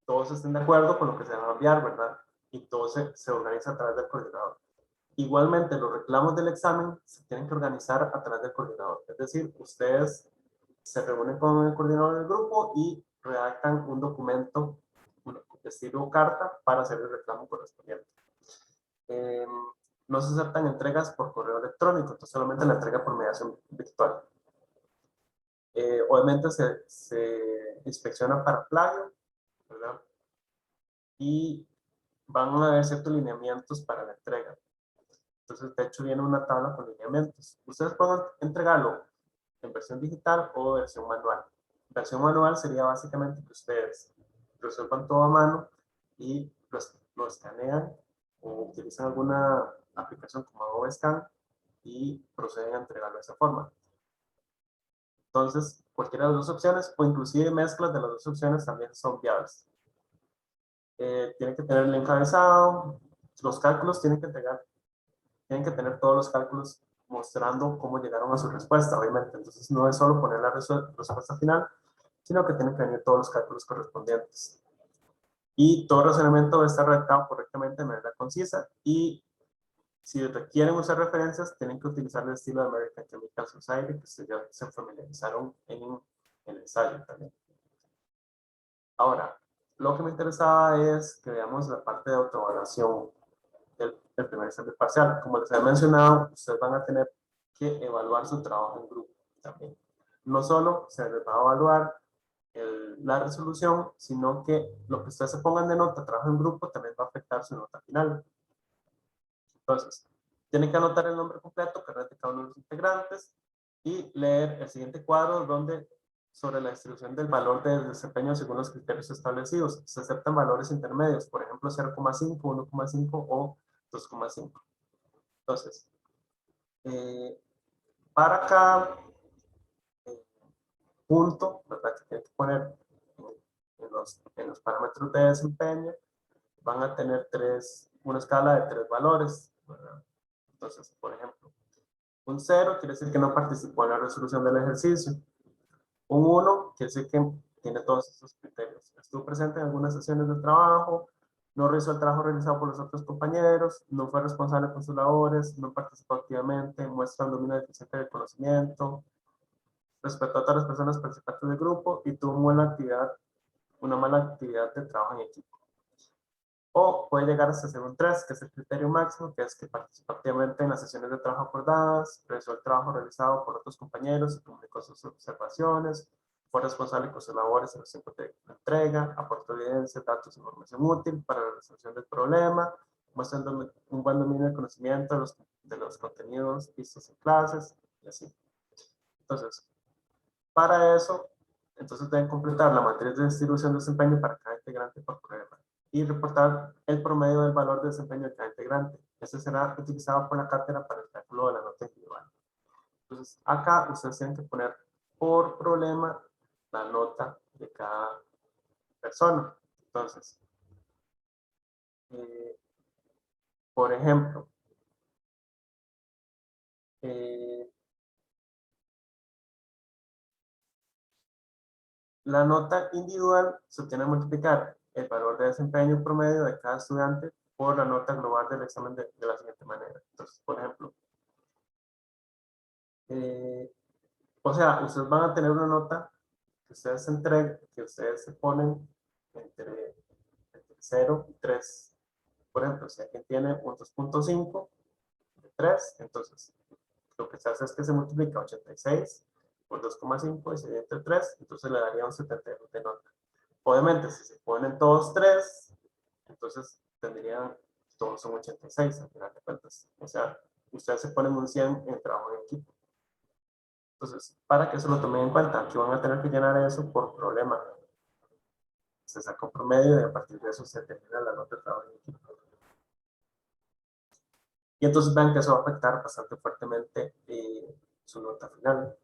todos estén de acuerdo con lo que se va a enviar, ¿verdad? Y todo se organiza a través del coordinador. Igualmente, los reclamos del examen se tienen que organizar a través del coordinador. Es decir, ustedes se reúnen con el coordinador del grupo y redactan un documento de estilo carta para hacer el reclamo correspondiente. No se aceptan entregas por correo electrónico, entonces solamente la entrega por mediación virtual. Obviamente se inspecciona para plagio, ¿verdad? Y van a haber ciertos lineamientos para la entrega. Entonces, de hecho, viene una tabla con lineamientos. Ustedes pueden entregarlo en versión digital o versión manual. Versión manual sería básicamente que ustedes resuelvan todo a mano y lo escanean o utilizan alguna aplicación como Adobe Scan y proceden a entregarlo de esa forma. Entonces, cualquiera de las dos opciones o inclusive mezclas de las dos opciones también son viables. Tienen que tener el encabezado, los cálculos tienen que tener todos los cálculos mostrando cómo llegaron a su respuesta, obviamente. Entonces, no es solo poner la respuesta final, sino que tienen que venir todos los cálculos correspondientes. Y todo razonamiento debe estar redactado correctamente de manera concisa. Y si requieren usar referencias, tienen que utilizar el estilo de American Chemical Society, que ya se familiarizaron en el ensayo también. Ahora, lo que me interesaba es que veamos la parte de autoevaluación del primer examen parcial. Como les había mencionado, ustedes van a tener que evaluar su trabajo en grupo también. No solo se les va a evaluar la resolución, sino que lo que ustedes se pongan de nota, trabajo en grupo, también va a afectar su nota final. Entonces, tienen que anotar el nombre completo, carnet de cada uno de los integrantes y leer el siguiente cuadro donde sobre la distribución del valor de desempeño según los criterios establecidos. Se aceptan valores intermedios, por ejemplo 0,5, 1,5 o 2,5. Entonces, para cada punto, ¿verdad?, que tienen que poner en los parámetros de desempeño, van a tener una escala de 3 valores, ¿verdad? Entonces, por ejemplo, un 0 quiere decir que no participó en la resolución del ejercicio. Un 1 quiere decir que tiene todos estos criterios. Estuvo presente en algunas sesiones de trabajo, no realizó el trabajo realizado por los otros compañeros, no fue responsable con sus labores, no participó activamente, muestra un dominio deficiente del conocimiento, respetó a todas las personas participantes del grupo y tuvo una mala actividad de trabajo en equipo. O puede llegar hasta ser un 3, que es el criterio máximo, que es que participó activamente en las sesiones de trabajo acordadas, realizó el trabajo realizado por otros compañeros y comunicó sus observaciones, fue responsable con sus labores en los tiempos de entrega, aportó evidencia, datos e información útil para la resolución del problema, mostrando un buen dominio del conocimiento de los contenidos vistos en clases, y así. Entonces, para eso, entonces deben completar la matriz de distribución de desempeño para cada integrante por prueba y reportar el promedio del valor de desempeño de cada integrante. Este será utilizado por la cátedra para el cálculo de la nota individual. Entonces, acá ustedes tienen que poner por problema la nota de cada persona. Entonces, por ejemplo, la nota individual se obtiene al multiplicar el valor de desempeño promedio de cada estudiante por la nota global del examen de la siguiente manera. Entonces, por ejemplo, o sea, ustedes van a tener una nota que ustedes se ponen entre 0 y 3. Por ejemplo, si alguien tiene un 2.5 de 3, entonces lo que se hace es que se multiplica 86 por 2,5 y se divide entre 3, entonces le daría un 72 de nota. Obviamente, si se ponen todos 3, entonces tendrían, todos son 86 al final de cuentas. O sea, ustedes se ponen un 100 en el trabajo en equipo. Entonces, para que eso lo tomen en cuenta, aquí van a tener que llenar eso por problema. Se saca un promedio y a partir de eso se termina la nota de trabajo en equipo. Y entonces vean que eso va a afectar bastante fuertemente su nota final.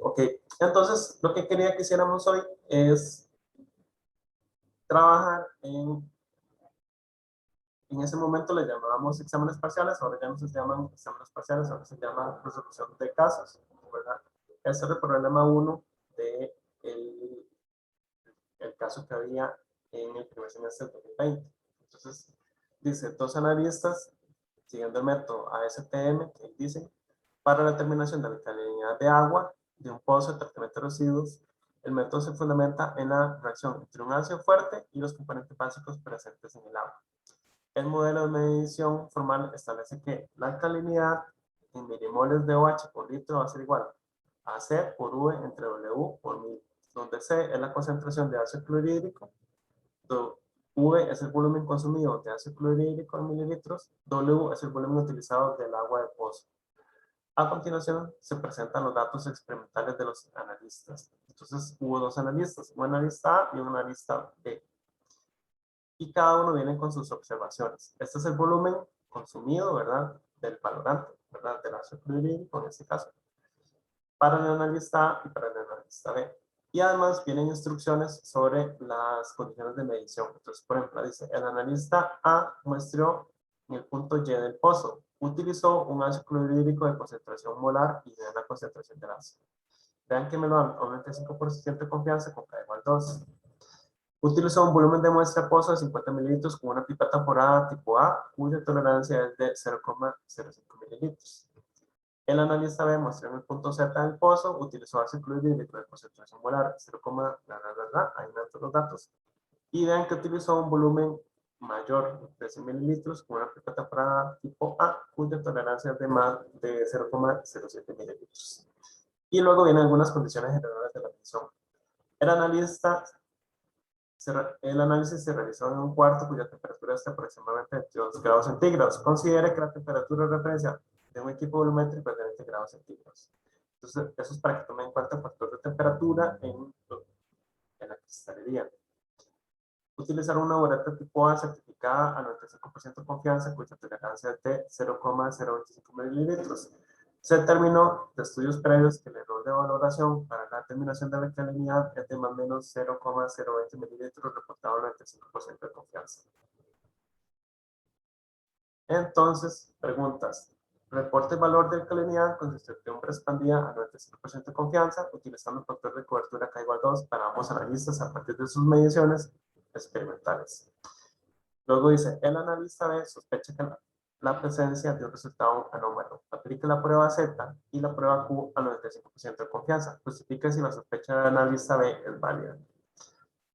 Ok, entonces lo que quería que hiciéramos hoy es trabajar en ese momento le llamábamos exámenes parciales, ahora ya no se llaman exámenes parciales, ahora se llama resolución de casos, ¿verdad? Ese es el problema 1 de el caso que había en el primer semestre del 2020. Entonces, dice, 2 analistas, siguiendo el método ASTM, que dicen, para la determinación de la alcalinidad de agua de un pozo de tratamiento de residuos, el método se fundamenta en la reacción entre un ácido fuerte y los componentes básicos presentes en el agua. El modelo de medición formal establece que la alcalinidad en milimoles de OH por litro va a ser igual a C por V entre W por 1000, donde C es la concentración de ácido clorhídrico, V es el volumen consumido de ácido clorhídrico en mililitros, W es el volumen utilizado del agua de pozo. A continuación, se presentan los datos experimentales de los analistas. Entonces hubo dos analistas, un analista A y un analista B. Y cada uno viene con sus observaciones. Este es el volumen consumido, ¿verdad? Del valorante, ¿verdad? Del ácido clorhídrico en este caso, para el analista A y para el analista B. Y además vienen instrucciones sobre las condiciones de medición. Entonces, por ejemplo, dice, el analista A muestró en el punto Y del pozo. Utilizó un ácido clorhídrico de concentración molar y de la concentración del ácido. Vean que me lo dan a un 95% de confianza con K igual 2. Utilizó un volumen de muestra pozo de 50 mililitros con una pipeta porada tipo A, cuya tolerancia es de 0,05 mililitros. El analista B mostró en el punto Z del pozo, utilizó ácido clorhídrico de concentración molar 0, ahí me dan todos los datos. Y vean que utilizó un volumen mayor de 100 mililitros con una pipeta porada tipo A, cuya tolerancia es de más de 0,07 mililitros. Y luego vienen algunas condiciones generales de la medición. El análisis se realizó en un cuarto cuya temperatura es de aproximadamente 22 grados centígrados. Considere que la temperatura de referencia de un equipo volumétrico es de 20 grados centígrados. Entonces, eso es para que tomen en cuenta el factor de temperatura en la cristalería. Utilizar una bureta tipo A certificada a 95% de confianza, cuya tolerancia es de 0,025 mililitros. Se determinó de estudios previos que el error de valoración para la determinación de la alcalinidad es de más o menos 0,020 mililitros reportado a 95% de confianza. Entonces, preguntas. Reporte el valor de alcalinidad con incertidumbre expandida a 95% de confianza, utilizando el factor de cobertura K igual 2 para ambos analistas a partir de sus mediciones experimentales. Luego dice, el analista B sospecha que la presencia de un resultado anómalo. Aplique la prueba Z y la prueba Q al 95% de confianza. Justifique si la sospecha del analista B es válida.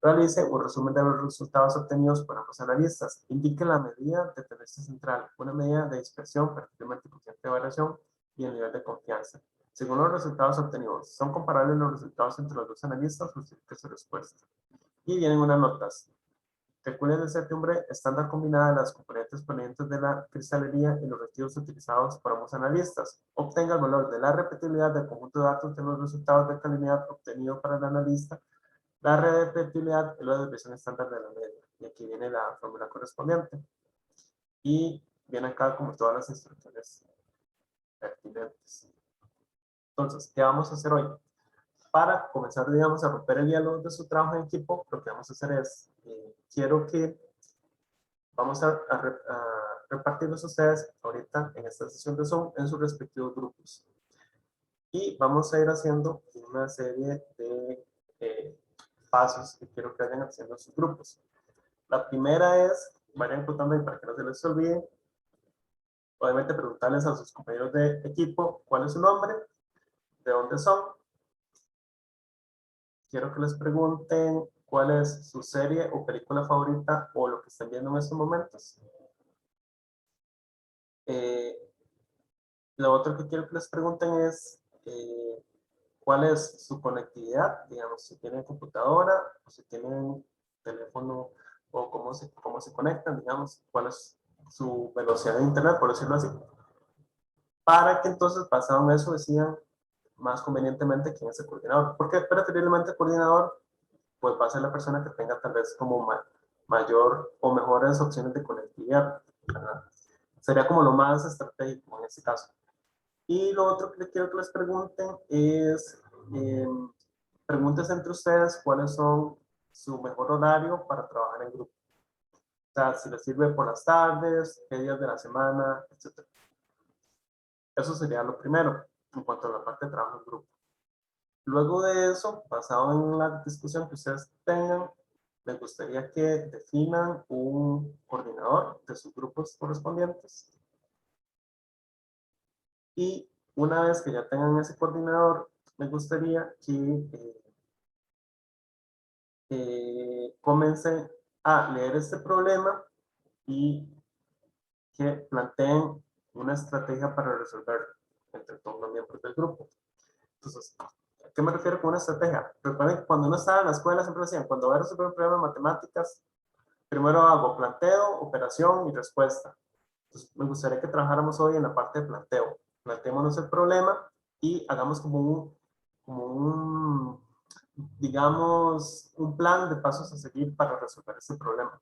Realice un resumen de los resultados obtenidos por ambos analistas. Indique la medida de tendencia central, una medida de dispersión, particularmente coeficiente de variación y el nivel de confianza. Según los resultados obtenidos, ¿son comparables los resultados entre los dos analistas? Justifique su respuesta. Y vienen unas notas. Calcule la incertidumbre estándar combinada de las componentes provenientes de la cristalería y los residuos utilizados por ambos analistas. Obtenga el valor de la repetibilidad del conjunto de datos de los resultados de alcalinidad obtenido para el analista, la repetibilidad y la desviación estándar de la media. Y aquí viene la fórmula correspondiente. Y viene acá como todas las instrucciones pertinentes. Entonces, ¿qué vamos a hacer hoy? Para comenzar, digamos, a romper el hielo de su trabajo en equipo, lo que vamos a hacer es, quiero que vamos a repartirlos a ustedes ahorita en esta sesión de Zoom en sus respectivos grupos. Y vamos a ir haciendo una serie de pasos que quiero que vayan haciendo en sus grupos. La primera es, vayan apuntando ahí para que no se les olvide, obviamente preguntarles a sus compañeros de equipo cuál es su nombre, de dónde son. Quiero que les pregunten cuál es su serie o película favorita o lo que están viendo en estos momentos. Lo otro que quiero que les pregunten es cuál es su conectividad, digamos, si tienen computadora o si tienen teléfono o cómo se conectan, digamos, cuál es su velocidad de internet, por decirlo así. Para que entonces, basado en eso, decidan más convenientemente quién es el coordinador. Porque preferiblemente el coordinador pues va a ser la persona que tenga tal vez como mayor o mejores opciones de conectividad, ¿verdad? Sería como lo más estratégico en este caso. Y lo otro que quiero que les pregunten es, pregúntense entre ustedes cuáles son su mejor horario para trabajar en grupo. O sea, si les sirve por las tardes, qué días de la semana, etc. Eso sería lo primero en cuanto a la parte de trabajo en grupo. Luego de eso, basado en la discusión que ustedes tengan, me gustaría que definan un coordinador de sus grupos correspondientes. Y una vez que ya tengan ese coordinador, me gustaría que comiencen a leer este problema y que planteen una estrategia para resolverlo entre todos los miembros del grupo. Entonces, ¿a qué me refiero con una estrategia? Recuerden que cuando uno estaba en la escuela siempre decían, cuando voy a resolver un problema de matemáticas, primero hago planteo, operación y respuesta. Entonces, me gustaría que trabajáramos hoy en la parte de planteo. Planteémonos el problema y hagamos como un digamos, un plan de pasos a seguir para resolver ese problema.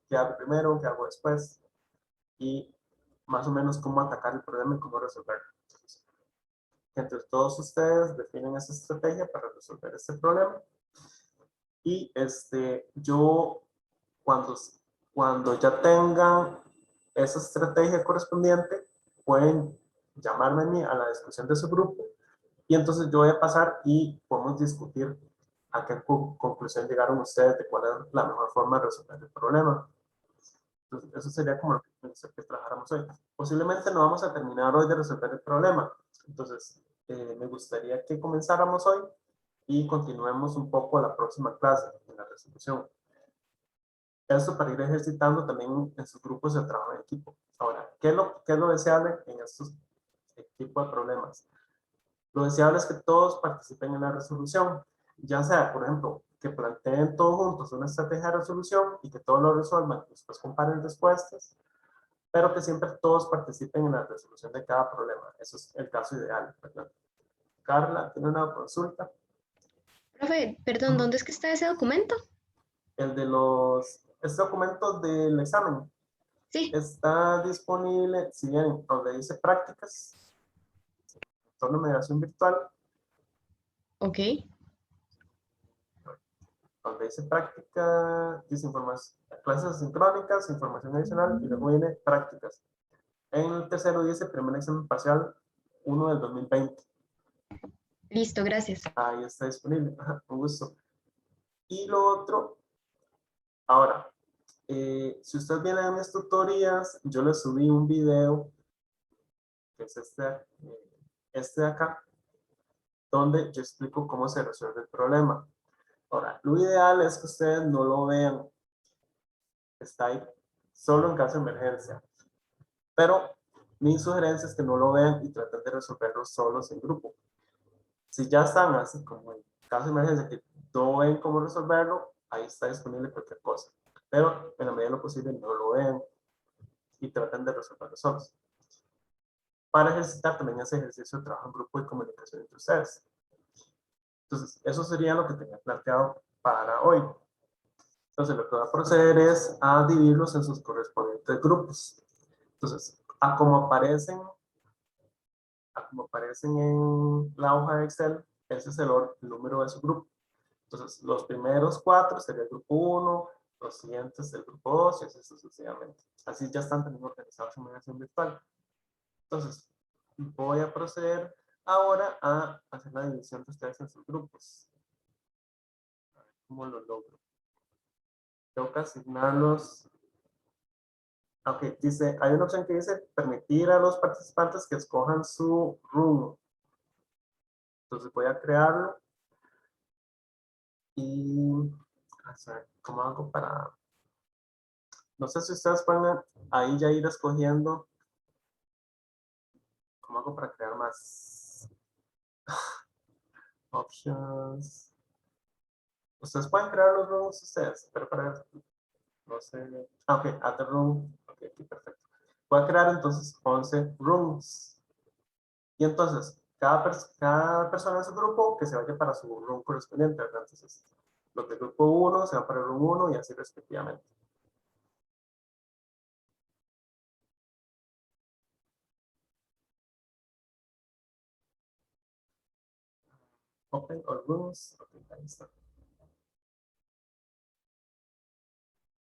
¿Qué hago primero? ¿Qué hago después? Y más o menos cómo atacar el problema y cómo resolverlo. Entonces, entre todos ustedes definen esa estrategia para resolver ese problema. Y yo, cuando ya tengan esa estrategia correspondiente, pueden llamarme a mí a la discusión de su grupo y entonces yo voy a pasar y podemos discutir a qué conclusión llegaron ustedes de cuál es la mejor forma de resolver el problema. Entonces, eso sería como lo que trabajáramos hoy. Posiblemente no vamos a terminar hoy de resolver el problema. Entonces, me gustaría que comenzáramos hoy y continuemos un poco la próxima clase en la resolución. Esto para ir ejercitando también en sus grupos de trabajo en equipo. Ahora, ¿qué es lo deseable en estos tipos de problemas? Lo deseable es que todos participen en la resolución, ya sea, por ejemplo, que planteen todos juntos una estrategia de resolución y que todos lo resuelvan, después comparen respuestas, pero que siempre todos participen en la resolución de cada problema. Eso es el caso ideal, ¿verdad? Carla, ¿tiene una consulta? Profe, perdón, ¿dónde es que está ese documento? El de este documento del examen Sí, está disponible, si bien donde dice prácticas, entorno de mediación virtual, ok. donde dice práctica, dice información, clases asincrónicas, información adicional, y luego viene prácticas. En el tercero dice primer examen parcial 1 del 2020. Listo, gracias. Ahí está disponible. Ajá, con gusto. Y lo otro, ahora, si ustedes vienen a mis tutorías, yo les subí un video, que es este de acá, donde yo explico cómo se resuelve el problema. Ahora, lo ideal es que ustedes no lo vean. Está ahí solo en caso de emergencia. Pero mi sugerencia es que no lo vean y traten de resolverlo solos en grupo. Si ya están así como en caso de emergencia que no ven cómo resolverlo, ahí está disponible cualquier cosa. Pero en la medida de lo posible no lo vean y traten de resolverlo solos. Para ejercitar también ese ejercicio de trabajo en grupo y comunicación entre ustedes. Entonces, eso sería lo que tenía planteado para hoy. Entonces, lo que voy a proceder es a dividirlos en sus correspondientes grupos. Entonces, como aparecen en la hoja de Excel, ese es el número de su grupo. Entonces, los primeros 4 sería el grupo 1, los siguientes el grupo 2 y así sucesivamente. Así ya están también organizados en mediación virtual. Entonces, voy a proceder ahora a hacer la división de ustedes en sus grupos. A ver cómo lo logro. Tengo que asignarlos. Ok, dice, hay una opción que dice permitir a los participantes que escojan su room. Entonces voy a crearlo y a ver, ¿cómo hago para? No sé si ustedes pueden ahí ya ir escogiendo. ¿Cómo hago para crear más options? Ustedes pueden crear los rooms ustedes, pero para no sé. Ah, ok, add the room. Ok, aquí perfecto. Voy a crear entonces 11 rooms. Y entonces, cada persona de su grupo que se vaya para su room correspondiente, ¿verdad? Entonces, los del grupo 1 se van para el room 1 y así respectivamente. Open all rooms. Ok, ahí está.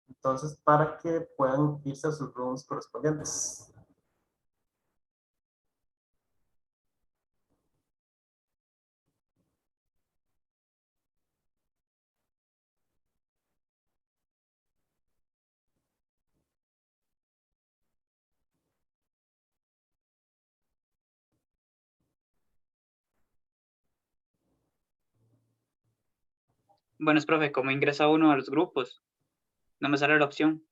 Entonces, para que puedan irse a sus rooms correspondientes. Bueno, profe, ¿cómo ingresa uno a los grupos? No me sale la opción.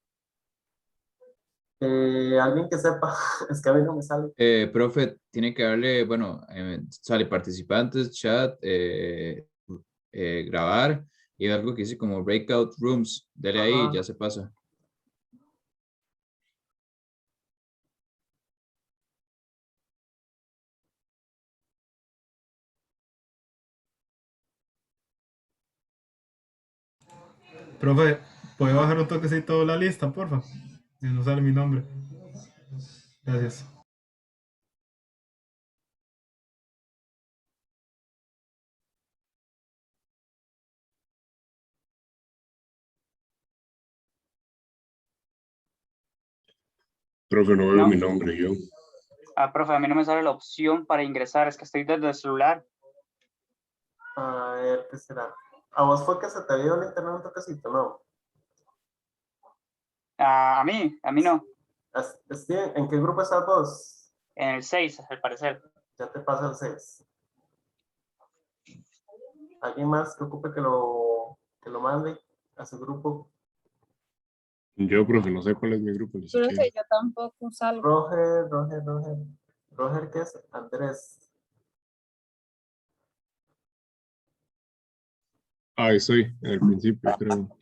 Alguien que sepa, es que a mí no me sale. Profe, tiene que darle, bueno, sale participantes, chat, grabar y algo que dice como breakout rooms. Dele ahí y Ajá. ya se pasa. Profe, ¿puede bajar un toquecito la lista, porfa? Si no sale mi nombre. Gracias. Profe, no veo No. mi nombre yo. Profe, a mí no me sale la opción para ingresar, es que estoy desde el celular. A ver, ¿qué será? ¿A vos fue que se te vio el internet un toquecito? No. A mí no. Steven, ¿en qué grupo estás vos? En el 6, al parecer. Ya te pasa el 6. ¿Alguien más que ocupe que lo mande a su grupo? Yo, profe, no sé cuál es mi grupo ni siquiera. Profe, yo tampoco salgo. Roger. Roger, ¿qué es? Andrés. Ahí estoy, en el principio, creo.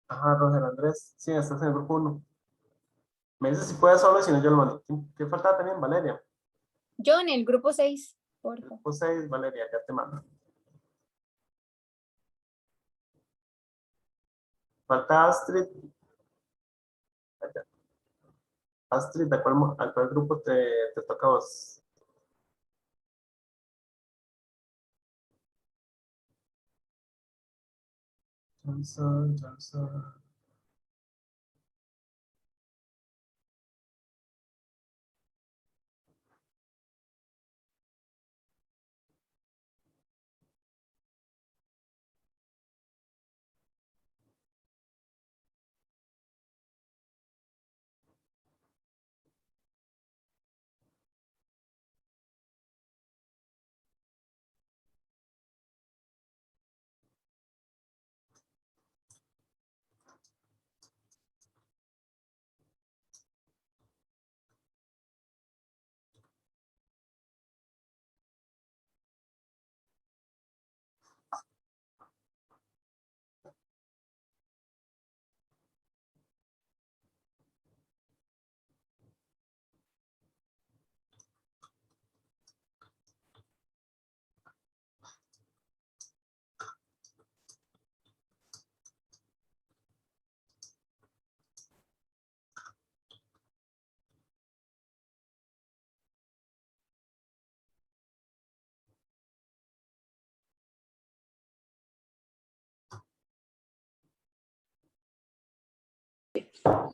Ajá, Roger Andrés. Sí, estás en el grupo 1. Me dices si puedes solo, si no yo lo mando. ¿Qué faltaba también, Valeria? Yo en el grupo 6, por favor. Grupo 6, Valeria, ya te mando. Falta Astrid. Allá. Astrid, ¿a cuál grupo te toca a vos? Johnson.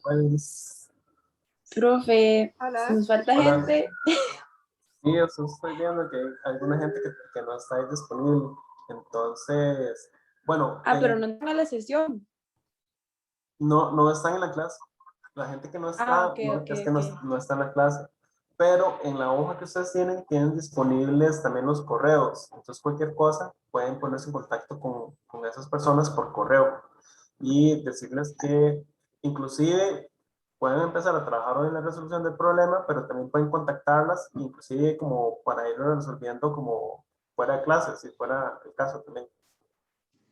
Pues, Profe, Hola. nos falta Hola. gente. sí, eso estoy viendo que hay alguna gente que no está ahí disponible. Entonces, bueno, Pero no tengo la sesión. no están en la clase. La gente que no está, Ok, no, ok, es que ok. no está en la clase. Pero en la hoja que ustedes tienen disponibles también los correos. Entonces, cualquier cosa, pueden ponerse en contacto con esas personas por correo y decirles que inclusive pueden empezar a trabajar hoy en la resolución del problema, pero también pueden contactarlas, inclusive como para ir resolviendo como fuera de clase, si fuera el caso también.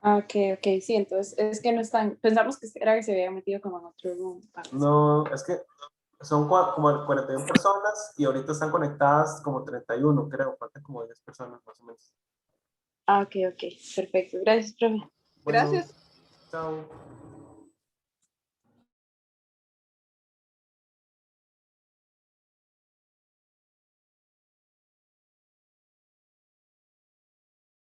Ok, sí, entonces es que no están, pensamos que era que se había metido como en otro room. No, es que son como 41 personas y ahorita están conectadas como 31, creo, faltan como 10 personas más o menos. Ok, perfecto. Gracias, profe. Bueno, chao.